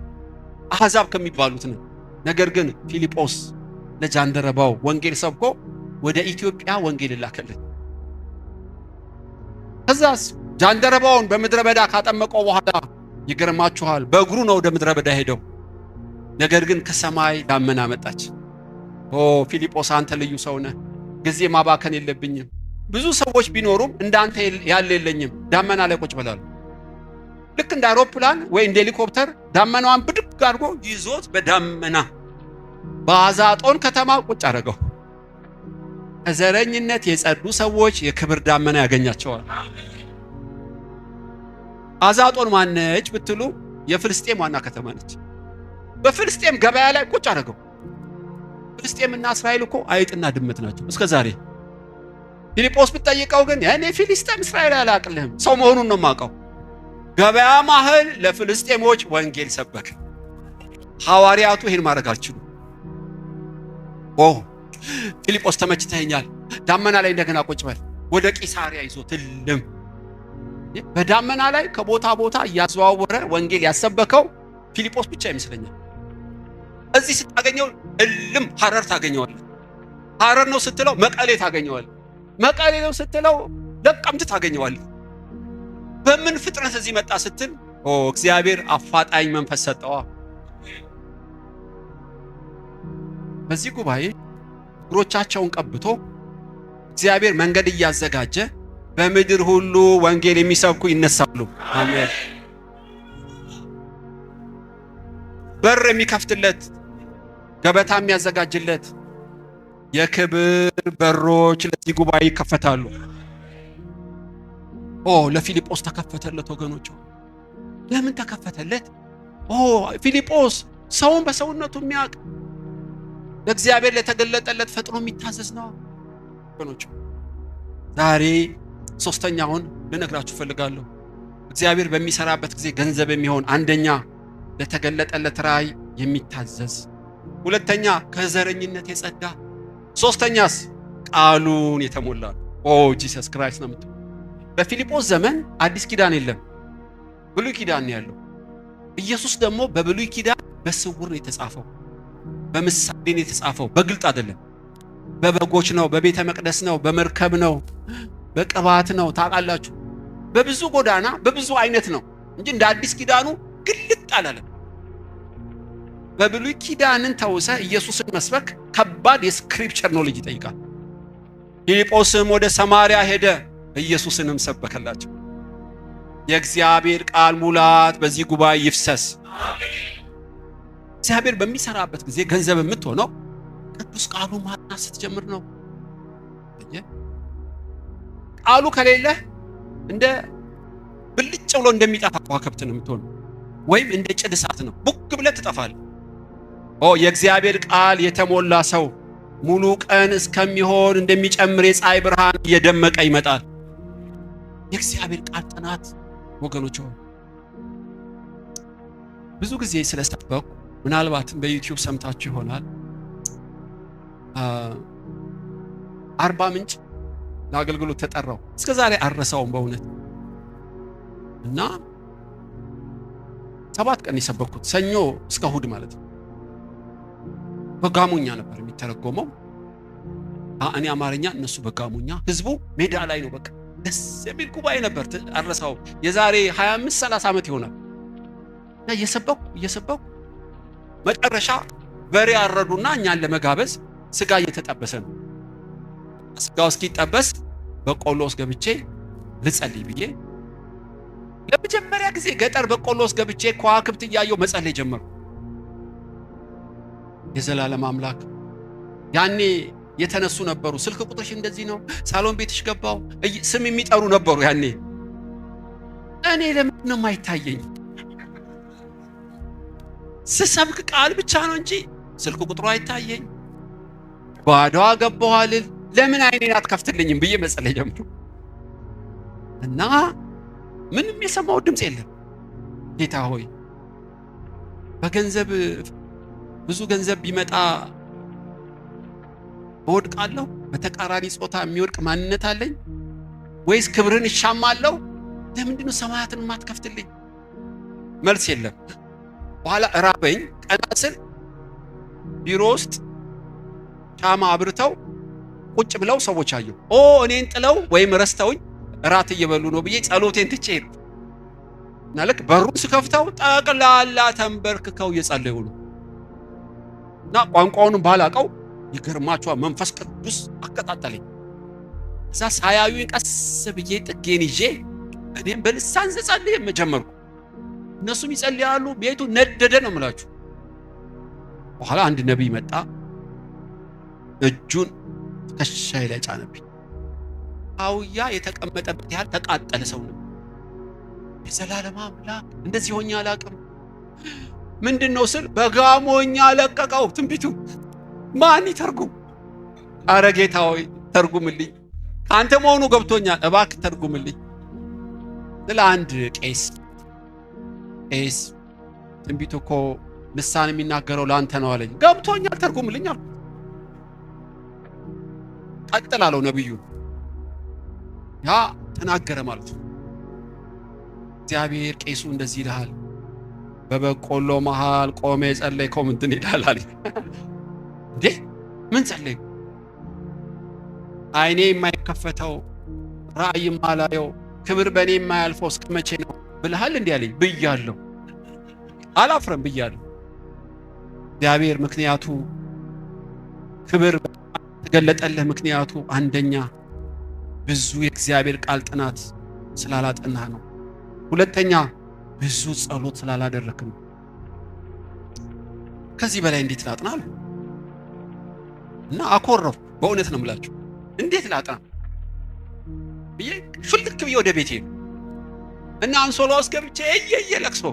አሕዛብ ከሚባሉት ነው። ነገር ግን ፊልጶስ ለጃንደረባው ወንጌል ሰብኮ ወደ ኢትዮጵያ ወንጌል ላከልን። ከዛስ ጃንደረባውን በምድረ በዳ ካጠመቀው በኋላ ይገርማችኋል፣ በእግሩ ነው ወደ ምድረ በዳ ሄደው። ነገር ግን ከሰማይ ዳመና መጣች። ፊልጶስ አንተ ልዩ ሰው ነህ፣ ጊዜ ማባከን የለብኝም። ብዙ ሰዎች ቢኖሩም እንዳንተ ያለ የለኝም። ዳመና ላይ ቁጭ በላሉ። ልክ እንደ አውሮፕላን ወይ እንደ ሄሊኮፕተር ዳመናዋን ብድግ አድርጎ ይዞት በዳመና በአዛጦን ከተማ ቁጭ አደረገው። ከዘረኝነት የጸዱ ሰዎች የክብር ዳመና ያገኛቸዋል። አዛጦን ማነች ብትሉ የፍልስጤም ዋና ከተማ ነች። በፍልስጤም ገበያ ላይ ቁጭ አደረገው። ፍልስጤምና እስራኤል እኮ አይጥና ድመት ናቸው እስከ ዛሬ። ፊልጶስ ብትጠይቀው ግን እኔ ፊልስጤም እስራኤል አላቅልህም፣ ሰው መሆኑን ነው የማውቀው። ገበያ ማህል ለፍልስጤሞች ወንጌል ሰበክ። ሐዋርያቱ ይሄን ማድረግ አልችሉም። ፊልጶስ ተመችተኛል፣ ዳመና ላይ እንደገና ቁጭ በል። ወደ ቂሳሪያ ይዞ ትልም በዳመና ላይ ከቦታ ቦታ እያዘዋወረ ወንጌል ያሰበከው ፊልጶስ ብቻ ይመስለኛል። እዚህ ስታገኘው እልም ሐረር ታገኘዋለህ። ሐረር ነው ስትለው መቀሌ ታገኘዋለህ። መቀሌ ነው ስትለው ለቀምት ታገኘዋለህ። በምን ፍጥነት እዚህ መጣ ስትል እግዚአብሔር አፋጣኝ መንፈስ ሰጠዋ። በዚህ ጉባኤ እግሮቻቸውን ቀብቶ እግዚአብሔር መንገድ እያዘጋጀ በምድር ሁሉ ወንጌል የሚሰብኩ ይነሳሉ። አሜን። በር የሚከፍትለት ገበታ የሚያዘጋጅለት የክብር በሮች ለዚህ ጉባኤ ይከፈታሉ። ለፊልጶስ ተከፈተለት ወገኖች። ለምን ተከፈተለት? ፊልጶስ ሰውን በሰውነቱ የሚያውቅ ለእግዚአብሔር ለተገለጠለት ፈጥኖ የሚታዘዝ ነው ወገኖች። ዛሬ ሶስተኛውን ልነግራችሁ ፈልጋለሁ። እግዚአብሔር በሚሰራበት ጊዜ ገንዘብ የሚሆን አንደኛ ለተገለጠለት ራእይ የሚታዘዝ፣ ሁለተኛ ከዘረኝነት የጸዳ፣ ሶስተኛስ ቃሉን የተሞላ ጂሰስ ክራይስት ነው የምትለው። በፊልጶስ ዘመን አዲስ ኪዳን የለም፣ ብሉይ ኪዳን ነው ያለው። ኢየሱስ ደግሞ በብሉይ ኪዳን በስውር ነው የተጻፈው፣ በምሳሌ ነው የተጻፈው፣ በግልጥ አይደለም። በበጎች ነው፣ በቤተ መቅደስ ነው፣ በመርከብ ነው፣ በቅባት ነው። ታውቃላችሁ፣ በብዙ ጎዳና በብዙ አይነት ነው እንጂ እንደ አዲስ ኪዳኑ ግልጥ አላለም። በብሉይ ኪዳንን ተውሰ ኢየሱስን መስበክ ከባድ የስክሪፕቸር ኖሌጅ ይጠይቃል። ፊልጶስም ወደ ሰማርያ ሄደ፣ ኢየሱስንም ሰበከላቸው። የእግዚአብሔር ቃል ሙላት በዚህ ጉባኤ ይፍሰስ። እግዚአብሔር በሚሰራበት ጊዜ ገንዘብ የምትሆነው ቅዱስ ቃሉ ማጥናት ስትጀምር ነው። ቃሉ ከሌለ እንደ ብልጭ ብሎ እንደሚጠፋ ከዋክብት ነው የምትሆነው፣ ወይም እንደ ጭድ እሳት ነው፣ ቡክ ብለህ ትጠፋለህ። የእግዚአብሔር ቃል የተሞላ ሰው ሙሉ ቀን እስከሚሆን እንደሚጨምር የፀሐይ ብርሃን እየደመቀ ይመጣል። የእግዚአብሔር ቃል ጥናት ወገኖች፣ ብዙ ጊዜ ስለሰበኩ ምናልባትም በዩቲዩብ ሰምታችሁ ይሆናል። አርባ ምንጭ ለአገልግሎት ተጠራው። እስከዛሬ አልረሳውም በእውነት። እና 7 ቀን የሰበኩት ሰኞ እስከ እሑድ ማለት ነው። በጋሞኛ ነበር የሚተረጎመው። እኔ አማርኛ፣ እነሱ በጋሞኛ። ህዝቡ ሜዳ ላይ ነው። በቃ ደስ የሚል ጉባኤ ነበር። አልረሳውም። የዛሬ 25-30 ዓመት ይሆናል። እና እየሰበኩ መጨረሻ በሬ አረዱና እኛን ለመጋበዝ ስጋ እየተጠበሰ ነው። ስጋው እስኪጠበስ በቆሎ ውስጥ ገብቼ ልጸልይ ብዬ ለመጀመሪያ ጊዜ ገጠር በቆሎ ውስጥ ገብቼ ከዋክብት እያየሁ መጸለይ ጀመርኩ። የዘላለም አምላክ ያኔ የተነሱ ነበሩ። ስልክ ቁጥርሽ እንደዚህ ነው፣ ሳሎን ቤትሽ ገባው፣ ስም የሚጠሩ ነበሩ ያኔ። እኔ ለምን ነው የማይታየኝ? ስሰብክ ቃል ብቻ ነው እንጂ ስልክ ቁጥሩ አይታየኝ። ባዶዋ ገባዋል። ለምን አይኔን አትከፍትልኝም ብዬ መጸለይ ጀመርኩ። እና ምንም የሰማው ድምፅ የለም። ጌታ ሆይ በገንዘብ ብዙ ገንዘብ ቢመጣ እወድቃለሁ? በተቃራኒ ጾታ የሚወድቅ ማንነት አለኝ ወይስ ክብርን እሻማለሁ? ለምንድን ነው ሰማያትን የማትከፍትልኝ? መልስ የለም። በኋላ እራበኝ። ቀና ስል ቢሮ ውስጥ ሻማ አብርተው ቁጭ ብለው ሰዎች አየሁ። እኔን ጥለው ወይም ረስተውኝ እራት እየበሉ ነው ብዬ ጸሎቴን ትቼ ሄድኩ። እና ልክ በሩን ስከፍተው ጠቅላላ ተንበርክከው እየጸለዩ ነው። እና ቋንቋውንም ባላቀው ይገርማችኋል፣ መንፈስ ቅዱስ አቀጣጠለኝ። እዛ ሳያዩኝ ቀስ ብዬ ጥጌን ይዤ እኔም በልሳን ስጸልይ ጀመርኩ። እነሱም ይጸልያሉ። ቤቱ ነደደ ነው የምላችሁ። በኋላ አንድ ነቢይ መጣ። እጁን ትከሻዬ ላይ ጫነብኝ። አውያ የተቀመጠበት ያህል ተቃጠለ ሰው ነው። የዘላለም አምላክ እንደዚህ ሆኜ አላቅም። ምንድነው ስል በጋሞኛ ለቀቀው ትንቢቱ። ማን ይተርጉም? አረ ጌታ ሆይ ተርጉምልኝ፣ ካንተ መሆኑ ገብቶኛል፣ እባክህ ተርጉምልኝ። ለአንድ ቄስ ትንቢቱ እኮ ልሳን የሚናገረው ለአንተ ነው አለኝ። ገብቶኛል፣ ተርጉምልኝ አልኩ። ቀጥላለው ነብዩ ያ ተናገረ ማለት ነው። እግዚአብሔር ቄሱ እንደዚህ ይልሃል፣ በበቆሎ መሃል ቆሜ ጸለይከው ምንድን ይላል አለኝ። እንዴ ምን ጸለይኩ? አይኔ የማይከፈተው ራእይ የማላየው ክብር በእኔ የማያልፈው እስከ መቼ ነው ብለሃል እንዲህ አለኝ። ብያለሁ፣ አላፍረም ብያለሁ። እግዚአብሔር ምክንያቱ ክብር ተገለጠልህ። ምክንያቱ አንደኛ ብዙ የእግዚአብሔር ቃል ጥናት ስላላጠናህ ነው። ሁለተኛ ብዙ ጸሎት ስላላደረክ ነው። ከዚህ በላይ እንዴት ላጥናል? እና አኮረፍ። በእውነት ነው የምላችሁ። እንዴት ላጥና ብዬ ሹልክ ብዬ ወደ ቤቴ እና አንሶላ ውስጥ ገብቼ ለቅሶ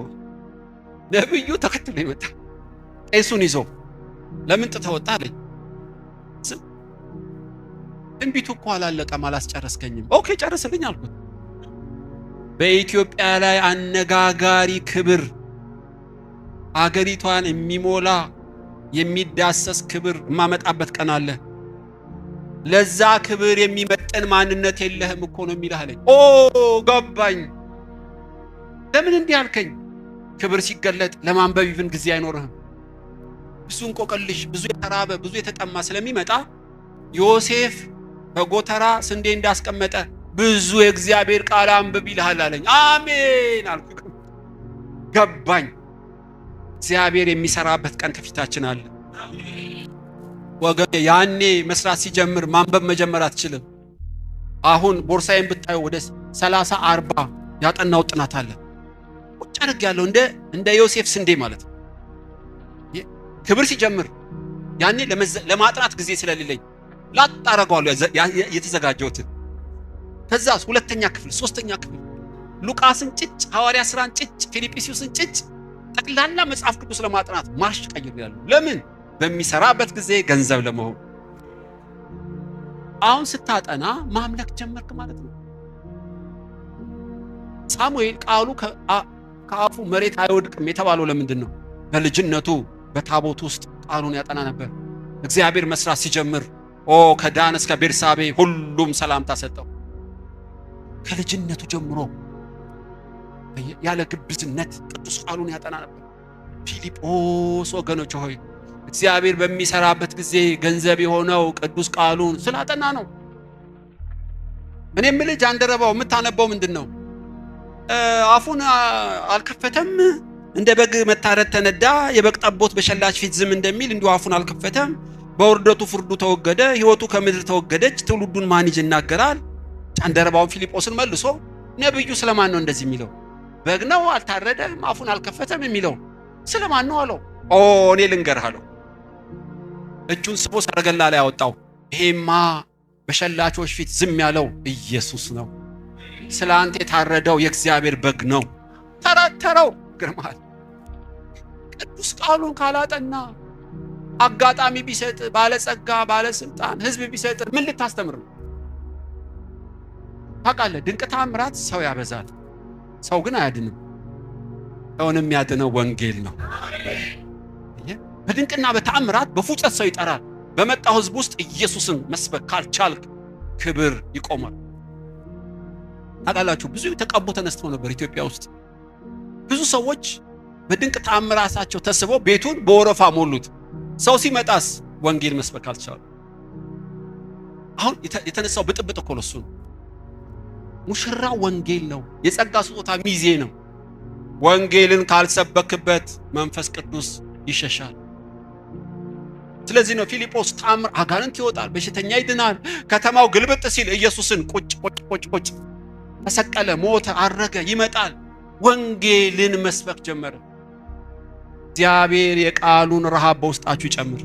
ነብዩ ተከትሎ ይመጣ። ቄሱን ይዞ ለምን ተወጣ አለኝ። ትንቢቱ እኮ አላለቀም፣ አላስጨረስከኝም። ኦኬ ጨርስልኝ አልኩት። በኢትዮጵያ ላይ አነጋጋሪ ክብር፣ አገሪቷን የሚሞላ የሚዳሰስ ክብር የማመጣበት ቀን አለ። ለዛ ክብር የሚመጥን ማንነት የለህም እኮ ነው የሚልህ አለኝ። ገባኝ። ለምን እንዲህ አልከኝ? ክብር ሲገለጥ ለማንበብ ይብን ጊዜ አይኖርህም። ብዙ እንቆቅልሽ፣ ብዙ የተራበ ብዙ የተጠማ ስለሚመጣ ዮሴፍ በጎተራ ስንዴ እንዳስቀመጠ ብዙ የእግዚአብሔር ቃል አንብብ ይልሃል አለኝ። አሜን አልኩ። ገባኝ። እግዚአብሔር የሚሰራበት ቀን ከፊታችን አለ። ወገኔ ያኔ መስራት ሲጀምር ማንበብ መጀመር አትችልም። አሁን ቦርሳዬን ብታዩ ወደ 30-40 ያጠናው ጥናት አለ። ቁጭ አድርግ ያለው እንደ ዮሴፍ ስንዴ ማለት ነው። ክብር ሲጀምር ያኔ ለማጥናት ጊዜ ስለሌለኝ ላጥ አደርገዋለሁ የተዘጋጀሁትን። ከዛስ ሁለተኛ ክፍል፣ ሶስተኛ ክፍል ሉቃስን ጭጭ፣ ሐዋርያ ሥራን ጭጭ፣ ፊልጵስዩስን ጭጭ፣ ጠቅላላ መጽሐፍ ቅዱስ ለማጥናት ማርሽ ቀይሬያለሁ። ለምን? በሚሰራበት ጊዜ ገንዘብ ለመሆን። አሁን ስታጠና ማምለክ ጀመርክ ማለት ነው። ሳሙኤል ቃሉ ከአፉ መሬት አይወድቅም የተባለው ለምንድን ነው? በልጅነቱ በታቦት ውስጥ ቃሉን ያጠና ነበር። እግዚአብሔር መስራት ሲጀምር ከዳን እስከ ቤርሳቤ ሁሉም ሰላምታ ሰጠው። ከልጅነቱ ጀምሮ ያለ ግብዝነት ቅዱስ ቃሉን ያጠና ነበር። ፊልጶስ ወገኖች ሆይ እግዚአብሔር በሚሰራበት ጊዜ ገንዘብ የሆነው ቅዱስ ቃሉን ስላጠና ነው። እኔም ልጅ ጃንደረባው የምታነበው ምንድን ነው? አፉን አልከፈተም፣ እንደ በግ መታረድ ተነዳ፣ የበግ ጠቦት በሸላች ፊት ዝም እንደሚል እንዲሁ አፉን አልከፈተም። በውርደቱ ፍርዱ ተወገደ፣ ሕይወቱ ከምድር ተወገደች። ትውልዱን ማን ይናገራል? ጃንደረባውን ፊልጶስን መልሶ ነብዩ ስለማን ነው እንደዚህ የሚለው? በግ ነው አልታረደም፣ አፉን አልከፈተም የሚለው ስለማን ነው አለው። እኔ ልንገርህ አለው። እጁን ስቦ ሰረገላ ላይ ያወጣው። ይሄማ በሸላቾች ፊት ዝም ያለው ኢየሱስ ነው። ስለ አንተ የታረደው የእግዚአብሔር በግ ነው። ተረተረው። ግርማል ቅዱስ ቃሉን ካላጠና አጋጣሚ ቢሰጥ ባለጸጋ ባለስልጣን ህዝብ ቢሰጥ ምን ልታስተምር ነው? ታውቃለህ፣ ድንቅ ተአምራት ሰው ያበዛል፣ ሰው ግን አያድንም። ሰውን የሚያድነው ወንጌል ነው። በድንቅና በተአምራት በፉጨት ሰው ይጠራል። በመጣው ህዝብ ውስጥ ኢየሱስን መስበክ ካልቻልክ ክብር ይቆማል። ታውቃላችሁ፣ ብዙ ተቀቡ ተነስተው ነበር ኢትዮጵያ ውስጥ። ብዙ ሰዎች በድንቅ ተአምራታቸው ተስበው ቤቱን በወረፋ ሞሉት። ሰው ሲመጣስ ወንጌል መስበክ አልቻሉ። አሁን የተነሳው ብጥብጥ እኮ ነው። እሱ ሙሽራው ወንጌል ነው። የጸጋ ስጦታ ሚዜ ነው። ወንጌልን ካልሰበክበት መንፈስ ቅዱስ ይሸሻል። ስለዚህ ነው ፊልጶስ ተአምር፣ አጋንንት ይወጣል፣ በሽተኛ ይድናል። ከተማው ግልብጥ ሲል ኢየሱስን ቁጭ ተሰቀለ፣ ሞተ፣ አረገ፣ ይመጣል። ወንጌልን መስበክ ጀመረ። እግዚአብሔር የቃሉን ረሃብ በውስጣችሁ ይጨምር።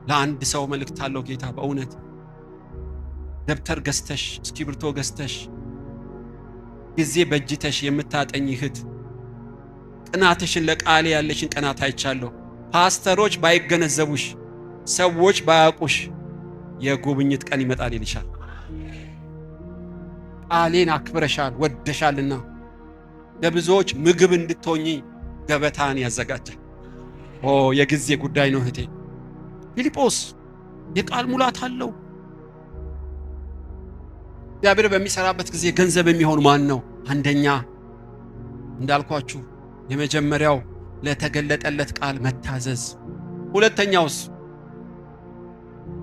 ለአንድ ሰው መልእክት አለው ጌታ። በእውነት ደብተር ገዝተሽ እስክሪብቶ ገዝተሽ ጊዜ በእጅተሽ የምታጠኝ እህት፣ ቅናትሽን ለቃሌ ያለሽን ቅናት አይቻለሁ። ፓስተሮች ባይገነዘቡሽ፣ ሰዎች ባያውቁሽ የጉብኝት ቀን ይመጣል ይልሻል። ቃሌን አክብረሻል ወደሻልና ለብዙዎች ምግብ እንድትሆኚ ገበታን ያዘጋጃል። የጊዜ ጉዳይ ነው እህቴ። ፊልጶስ የቃል ሙላት አለው። እግዚአብሔር በሚሰራበት ጊዜ ገንዘብ የሚሆን ማን ነው? አንደኛ እንዳልኳችሁ የመጀመሪያው ለተገለጠለት ቃል መታዘዝ። ሁለተኛውስ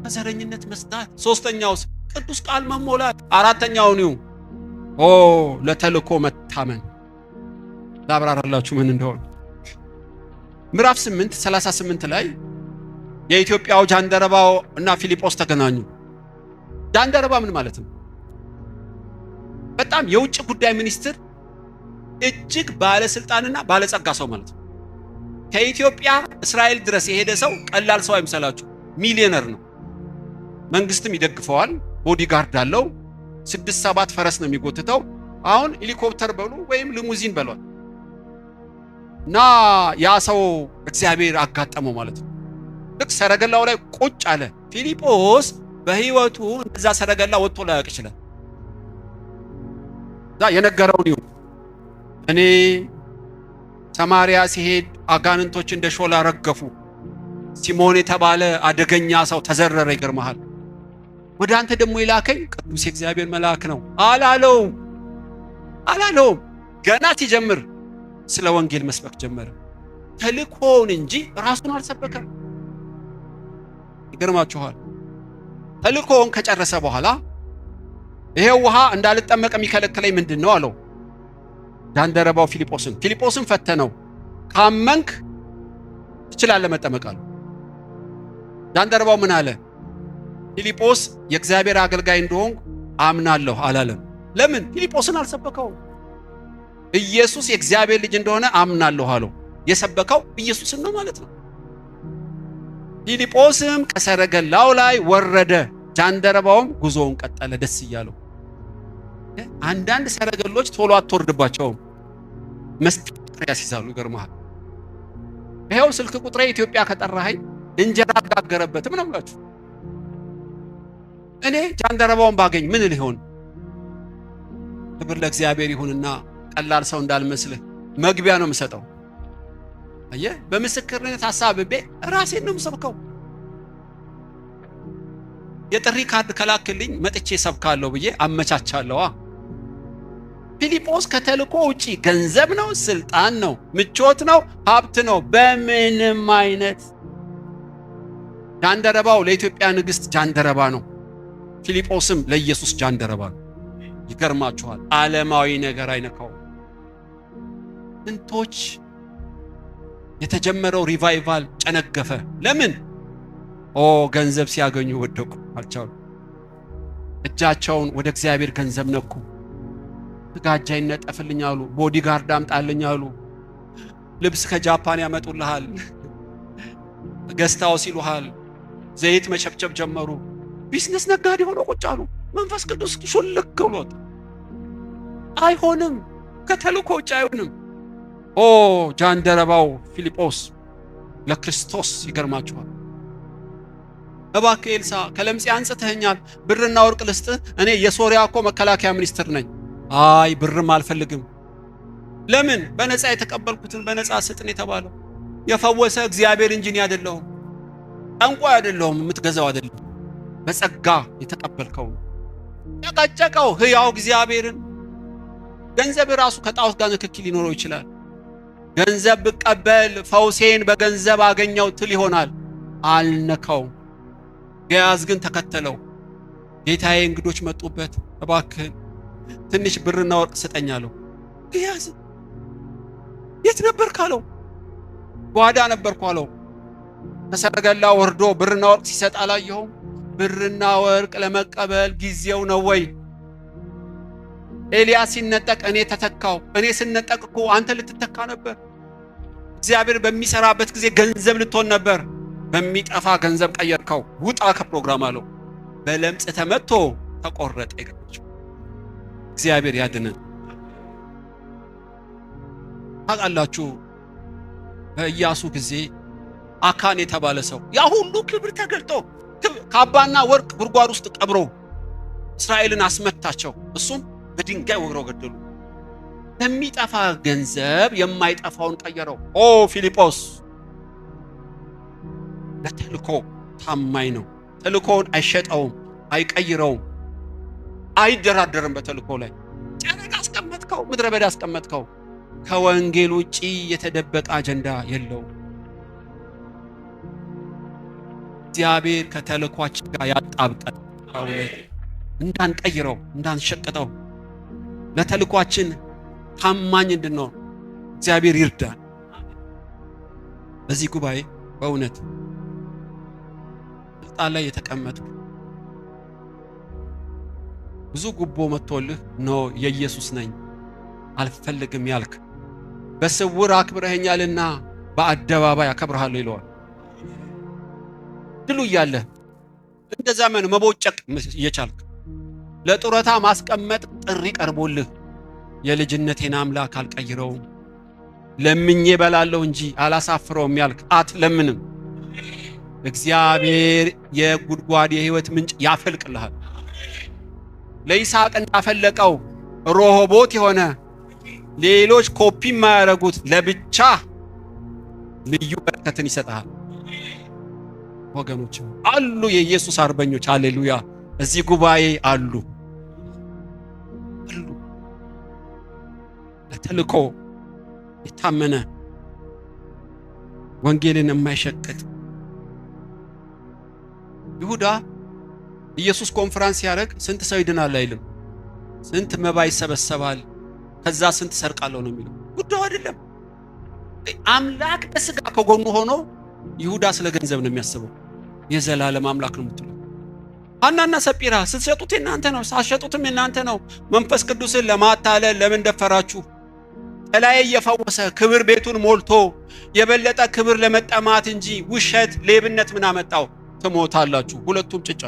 ከዘረኝነት መስዳት። ሶስተኛውስ ቅዱስ ቃል መሞላት። አራተኛው ነው ለተልኮ መታመን። ላብራራላችሁ ምን እንደሆነ። ምዕራፍ 8:38 ላይ የኢትዮጵያው ጃንደረባው እና ፊልጶስ ተገናኙ። ጃንደረባ ምን ማለት ነው? በጣም የውጭ ጉዳይ ሚኒስትር፣ እጅግ ባለስልጣንና ባለጸጋ ሰው ማለት ነው። ከኢትዮጵያ እስራኤል ድረስ የሄደ ሰው ቀላል ሰው አይምሰላችሁ። ሚሊዮነር ነው። መንግስትም ይደግፈዋል። ቦዲጋርድ አለው። 6-7 ፈረስ ነው የሚጎትተው። አሁን ሄሊኮፕተር በሉ ወይም ሊሙዚን በሏል። እና ያ ሰው እግዚአብሔር አጋጠመው ማለት ነው። ልክ ሰረገላው ላይ ቁጭ አለ። ፊልጶስ በህይወቱ እንደዛ ሰረገላ ወጥቶ ላያውቅ ይችላል። የነገረው ነው። እኔ ሰማሪያ ሲሄድ አጋንንቶች እንደ ሾላ ረገፉ። ሲሞን የተባለ አደገኛ ሰው ተዘረረ። ይገርምሃል። ወደ አንተ ደግሞ የላከኝ ቅዱስ የእግዚአብሔር መልአክ ነው አላለውም። ገና ሲጀምር ስለ ወንጌል መስበክ ጀመረ። ተልኮውን እንጂ ራሱን አልሰበከም። ይገርማችኋል። ተልኮውን ከጨረሰ በኋላ ይሄው ውሃ እንዳልጠመቅ የሚከለክለኝ ምንድን ነው አለው። ጃንደረባው ፊልጶስን ፈተነው። ካመንክ ትችላለህ መጠመቅ አለው። ጃንደረባው ምን አለ? ፊልጶስ የእግዚአብሔር አገልጋይ እንደሆንኩ አምናለሁ አላለም። ለምን? ፊልጶስን አልሰበከውም። ኢየሱስ የእግዚአብሔር ልጅ እንደሆነ አምናለሁ አለው። የሰበከው ኢየሱስን ነው ማለት ነው። ፊልጶስም ከሰረገላው ላይ ወረደ፣ ጃንደረባውም ጉዞውን ቀጠለ ደስ እያለው። አንዳንድ ሰረገሎች ቶሎ አትወርድባቸውም፣ መስጠት ያስይዛሉ። ይገርምሃል። ይሄው ስልክ ቁጥሬ ኢትዮጵያ ከጠራኸኝ እንጀራ አጋገረበትም ነው ብላችሁ። እኔ ጃንደረባውን ባገኝ ምን ሊሆን? ክብር ለእግዚአብሔር ይሁንና ቀላል ሰው እንዳልመስልህ መግቢያ ነው የምሰጠው። አየህ፣ በምስክርነት ሐሳብቤ ራሴን ነው የምሰብከው። የጥሪ ካርድ ከላክልኝ መጥቼ ሰብካለሁ ብዬ አመቻቻለሁ። ፊልጶስ ከተልኮ ውጪ ገንዘብ ነው፣ ስልጣን ነው፣ ምቾት ነው፣ ሀብት ነው በምንም አይነት። ጃንደረባው ለኢትዮጵያ ንግሥት ጃንደረባ ነው። ፊልጶስም ለኢየሱስ ጃንደረባ ነው። ይገርማችኋል። ዓለማዊ ነገር አይነካው። እንቶች የተጀመረው ሪቫይቫል ጨነገፈ። ለምን? ገንዘብ ሲያገኙ ወደቁ፣ አልቻሉ። እጃቸውን ወደ እግዚአብሔር ገንዘብ ነኩ። ጋጃ ይነጠፍልኝ አሉ፣ ቦዲጋርድ አምጣልኝ አሉ፣ ልብስ ከጃፓን ያመጡልሃል፣ ገስታው ሲሉሃል፣ ዘይት መቸብቸብ ጀመሩ። ቢዝነስ ነጋዴ ሆነው ቁጭ አሉ። መንፈስ ቅዱስ ሹልክ ብሎት አይሆንም፣ ከተልኮ ውጭ አይሆንም። ጃንደረባው ፊልጶስ ለክርስቶስ ይገርማችኋል። እባክህ ኤልሳ ከለምጽ አንጽተኸኛል፣ ብርና ወርቅ ልስጥህ፣ እኔ የሶሪያ እኮ መከላከያ ሚኒስትር ነኝ። አይ ብርም አልፈልግም። ለምን? በነፃ የተቀበልኩትን በነፃ ስጥን የተባለው። የፈወሰ እግዚአብሔር እንጂ እኔ አይደለሁም፣ ጠንቋይ አይደለሁም፣ የምትገዛው አይደለም፣ በጸጋ የተቀበልከው። ጨቀጨቀው ሕያው እግዚአብሔርን። ገንዘብ ራሱ ከጣዖት ጋር ንክኪ ሊኖረው ይችላል። ገንዘብ ብቀበል ፈውሴን በገንዘብ አገኘው ትል ይሆናል። አልነካው። ገያዝ ግን ተከተለው። ጌታዬ እንግዶች መጡበት፣ እባክህን ትንሽ ብርና ወርቅ ስጠኝ አለው። ገያዝ የት ነበርክ አለው። ጓዳ ነበርኩ አለው። ከሰረገላ ወርዶ ብርና ወርቅ ሲሰጥ አላየኸውም? ብርና ወርቅ ለመቀበል ጊዜው ነው ወይ? ኤልያስ ሲነጠቅ እኔ ተተካው። እኔ ስነጠቅ እኮ አንተ ልትተካ ነበር። እግዚአብሔር በሚሰራበት ጊዜ ገንዘብ ልትሆን ነበር። በሚጠፋ ገንዘብ ቀየርከው። ውጣ ከፕሮግራም አለው። በለምጽ ተመቶ ተቆረጠ። ይገርማችሁ። እግዚአብሔር ያድነን። ታውቃላችሁ፣ በኢያሱ ጊዜ አካን የተባለ ሰው ያ ሁሉ ክብር ተገልጦ ካባና ወርቅ ጉድጓድ ውስጥ ቀብሮ እስራኤልን አስመታቸው። እሱም በድንጋይ ወግረው ገደሉ። በሚጠፋ ገንዘብ የማይጠፋውን ቀየረው። ፊልጶስ ለተልኮ ታማኝ ነው። ተልኮውን አይሸጠውም፣ አይቀይረውም፣ አይደራደርም። በተልኮ ላይ ጨረቃ አስቀመጥከው፣ ምድረ በዳ አስቀመጥከው፣ ከወንጌል ውጪ የተደበቀ አጀንዳ የለውም። እግዚአብሔር ከተልኳችን ጋር ያጣብቀን፣ እንዳንቀይረው፣ እንዳንሸቅጠው፣ ለተልኳችን ታማኝ እንድንሆን እግዚአብሔር ይርዳን። በዚህ ጉባኤ በእውነት ስልጣን ላይ የተቀመጥክ ብዙ ጉቦ መጥቶልህ ነው የኢየሱስ ነኝ አልፈልግም ያልክ፣ በስውር አክብረኸኛልና በአደባባይ አከብርሃለሁ ይለዋል። ድሉ እያለ እንደ ዘመን መቦጨቅ እየቻልክ ለጡረታ ማስቀመጥ ጥሪ ቀርቦልህ የልጅነቴን አምላክ አልቀይረውም ለምኜ በላለሁ እንጂ አላሳፍረውም ያልክ አትለምንም። እግዚአብሔር የጉድጓድ የሕይወት ምንጭ ያፈልቅልሃል። ለይስሐቅ እንዳፈለቀው ሮሆቦት የሆነ ሌሎች ኮፒ የማያደርጉት ለብቻ ልዩ በረከትን ይሰጣል። ወገኖች አሉ፣ የኢየሱስ አርበኞች ሃሌሉያ፣ እዚህ ጉባኤ አሉ። ለተልኮ የታመነ ወንጌልን የማይሸቅጥ ይሁዳ ኢየሱስ ኮንፈረንስ ያደርግ ስንት ሰው ይድናል አይልም። ስንት መባ ይሰበሰባል፣ ከዛ ስንት ሰርቃለሁ ነው የሚለው። ጉዳዩ አይደለም። አምላክ በስጋ ከጎኑ ሆኖ ይሁዳ ስለ ገንዘብ ነው የሚያስበው። የዘላለም አምላክ ነው የምትለው። ሐናና ሰጲራ ስትሸጡት የናንተ ነው፣ ሳትሸጡትም የናንተ ነው። መንፈስ ቅዱስን ለማታለል ለምን ደፈራችሁ? ጠላዬ እየፈወሰ ክብር ቤቱን ሞልቶ የበለጠ ክብር ለመጠማት እንጂ ውሸት፣ ሌብነት ምን አመጣው? ትሞታላችሁ። ሁለቱም ጭጫ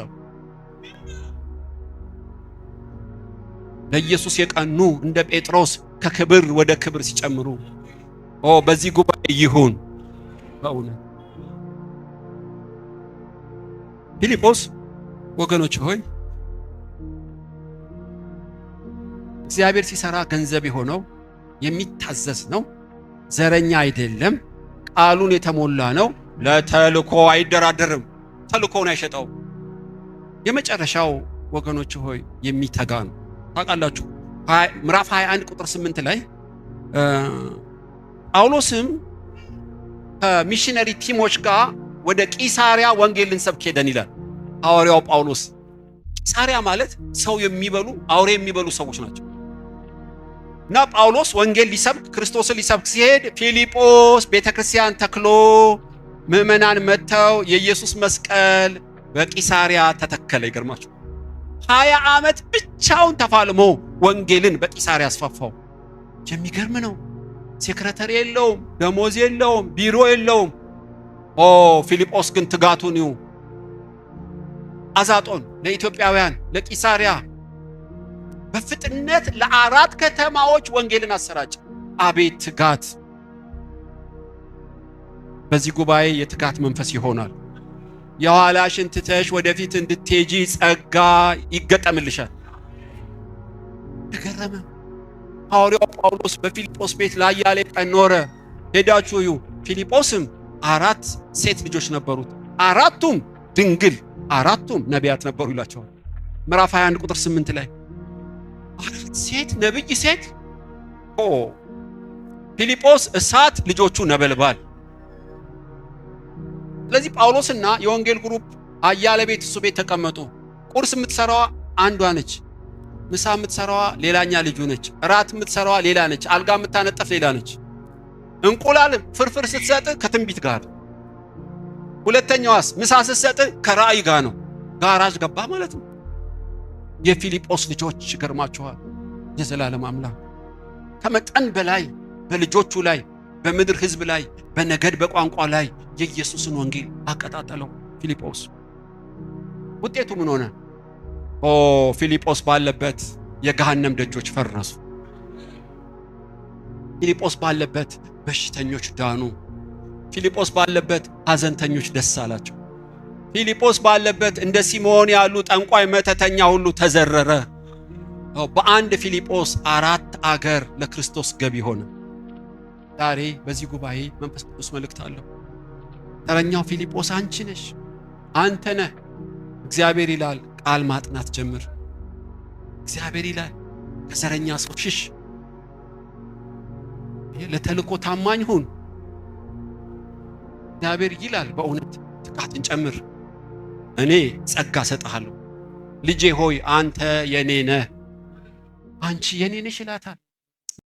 ለኢየሱስ የቀኑ እንደ ጴጥሮስ ከክብር ወደ ክብር ሲጨምሩ በዚህ ጉባኤ ይሁን። በእውነት ፊልጶስ ወገኖች ሆይ እግዚአብሔር ሲሰራ ገንዘብ የሆነው የሚታዘዝ ነው፣ ዘረኛ አይደለም፣ ቃሉን የተሞላ ነው፣ ለተልኮ አይደራደርም፣ ተልኮውን አይሸጠው። የመጨረሻው ወገኖች ሆይ የሚተጋ ነው። ታውቃላችሁ ምዕራፍ 21 ቁጥር 8 ላይ ጳውሎስም ከሚሽነሪ ቲሞች ጋር ወደ ቂሳሪያ ወንጌል ልንሰብክ ሄደን ይላል ሐዋርያው ጳውሎስ። ቂሳሪያ ማለት ሰው የሚበሉ አውሬ የሚበሉ ሰዎች ናቸው። እና ጳውሎስ ወንጌል ሊሰብክ ክርስቶስን ሊሰብክ ሲሄድ ፊልጶስ ቤተክርስቲያን ተክሎ ምዕመናን መጥተው የኢየሱስ መስቀል በቂሳሪያ ተተከለ። ይገርማችሁ 20 ዓመት ብቻውን ተፋልሞ ወንጌልን በቂሳሪያ አስፋፋው። የሚገርም ነው። ሴክሬታሪ የለውም፣ ደሞዝ የለውም፣ ቢሮ የለውም። ፊልጶስ ግን ትጋቱን ይው አዛጦን ለኢትዮጵያውያን ለቂሳሪያ በፍጥነት ለ4 ከተማዎች ወንጌልን አሰራጨ። አቤት ትጋት! በዚህ ጉባኤ የትጋት መንፈስ ይሆናል። የኋላሽን ትተሽ ወደፊት እንድትሄጂ ጸጋ ይገጠምልሻል። ተገረመ ሐዋርያው ጳውሎስ በፊልጶስ ቤት ለአያሌ ቀን ኖረ። ሄዳችሁ እዩ። ፊልጶስም 4 ሴት ልጆች ነበሩት፣ 4ቱም ድንግል፣ 4ቱም ነቢያት ነበሩ ይላቸዋል ምዕራፍ 21 ቁጥር 8 ላይ 4 ሴት ነብይ ሴት። ፊልጶስ እሳት፣ ልጆቹ ነበልባል። ስለዚህ ጳውሎስና የወንጌል ግሩፕ አያሌ ቤት እሱ ቤት ተቀመጡ። ቁርስ የምትሰራዋ አንዷ ነች፣ ምሳ የምትሰራዋ ሌላኛ ልጁ ነች፣ እራት የምትሰራዋ ሌላ ነች፣ አልጋ የምታነጠፍ ሌላ ነች። እንቁላል ፍርፍር ስትሰጥ ከትንቢት ጋር፣ ሁለተኛዋስ ምሳ ስትሰጥ ከራእይ ጋር ነው። ጋራጅ ገባ ማለት ነው። የፊልጶስ ልጆች ገርማቸዋል። የዘላለም አምላክ ከመጠን በላይ በልጆቹ ላይ፣ በምድር ህዝብ ላይ፣ በነገድ በቋንቋ ላይ የኢየሱስን ወንጌል አቀጣጠለው ፊልጶስ። ውጤቱ ምን ሆነ? ፊልጶስ ባለበት የገሃነም ደጆች ፈረሱ። ፊልጶስ ባለበት በሽተኞች ዳኑ። ፊልጶስ ባለበት ሐዘንተኞች ደስ አላቸው። ፊልጶስ ባለበት እንደ ሲሞን ያሉ ጠንቋይ መተተኛ ሁሉ ተዘረረ። በአንድ ፊልጶስ 4 አገር ለክርስቶስ ገቢ ሆነ። ዛሬ በዚህ ጉባኤ መንፈስ ቅዱስ መልእክት አለው። ተረኛው ፊልጶስ አንቺ ነሽ፣ አንተ ነህ። እግዚአብሔር ይላል ቃል ማጥናት ጀምር። እግዚአብሔር ይላል ከዘረኛ ሰው ሽሽ፣ ለተልኮ ታማኝ ሁን። እግዚአብሔር ይላል በእውነት ትጋትን ጨምር፣ እኔ ጸጋ ሰጥሃለሁ። ልጄ ሆይ አንተ የኔ ነህ፣ አንቺ የኔ ነሽ ይላታል።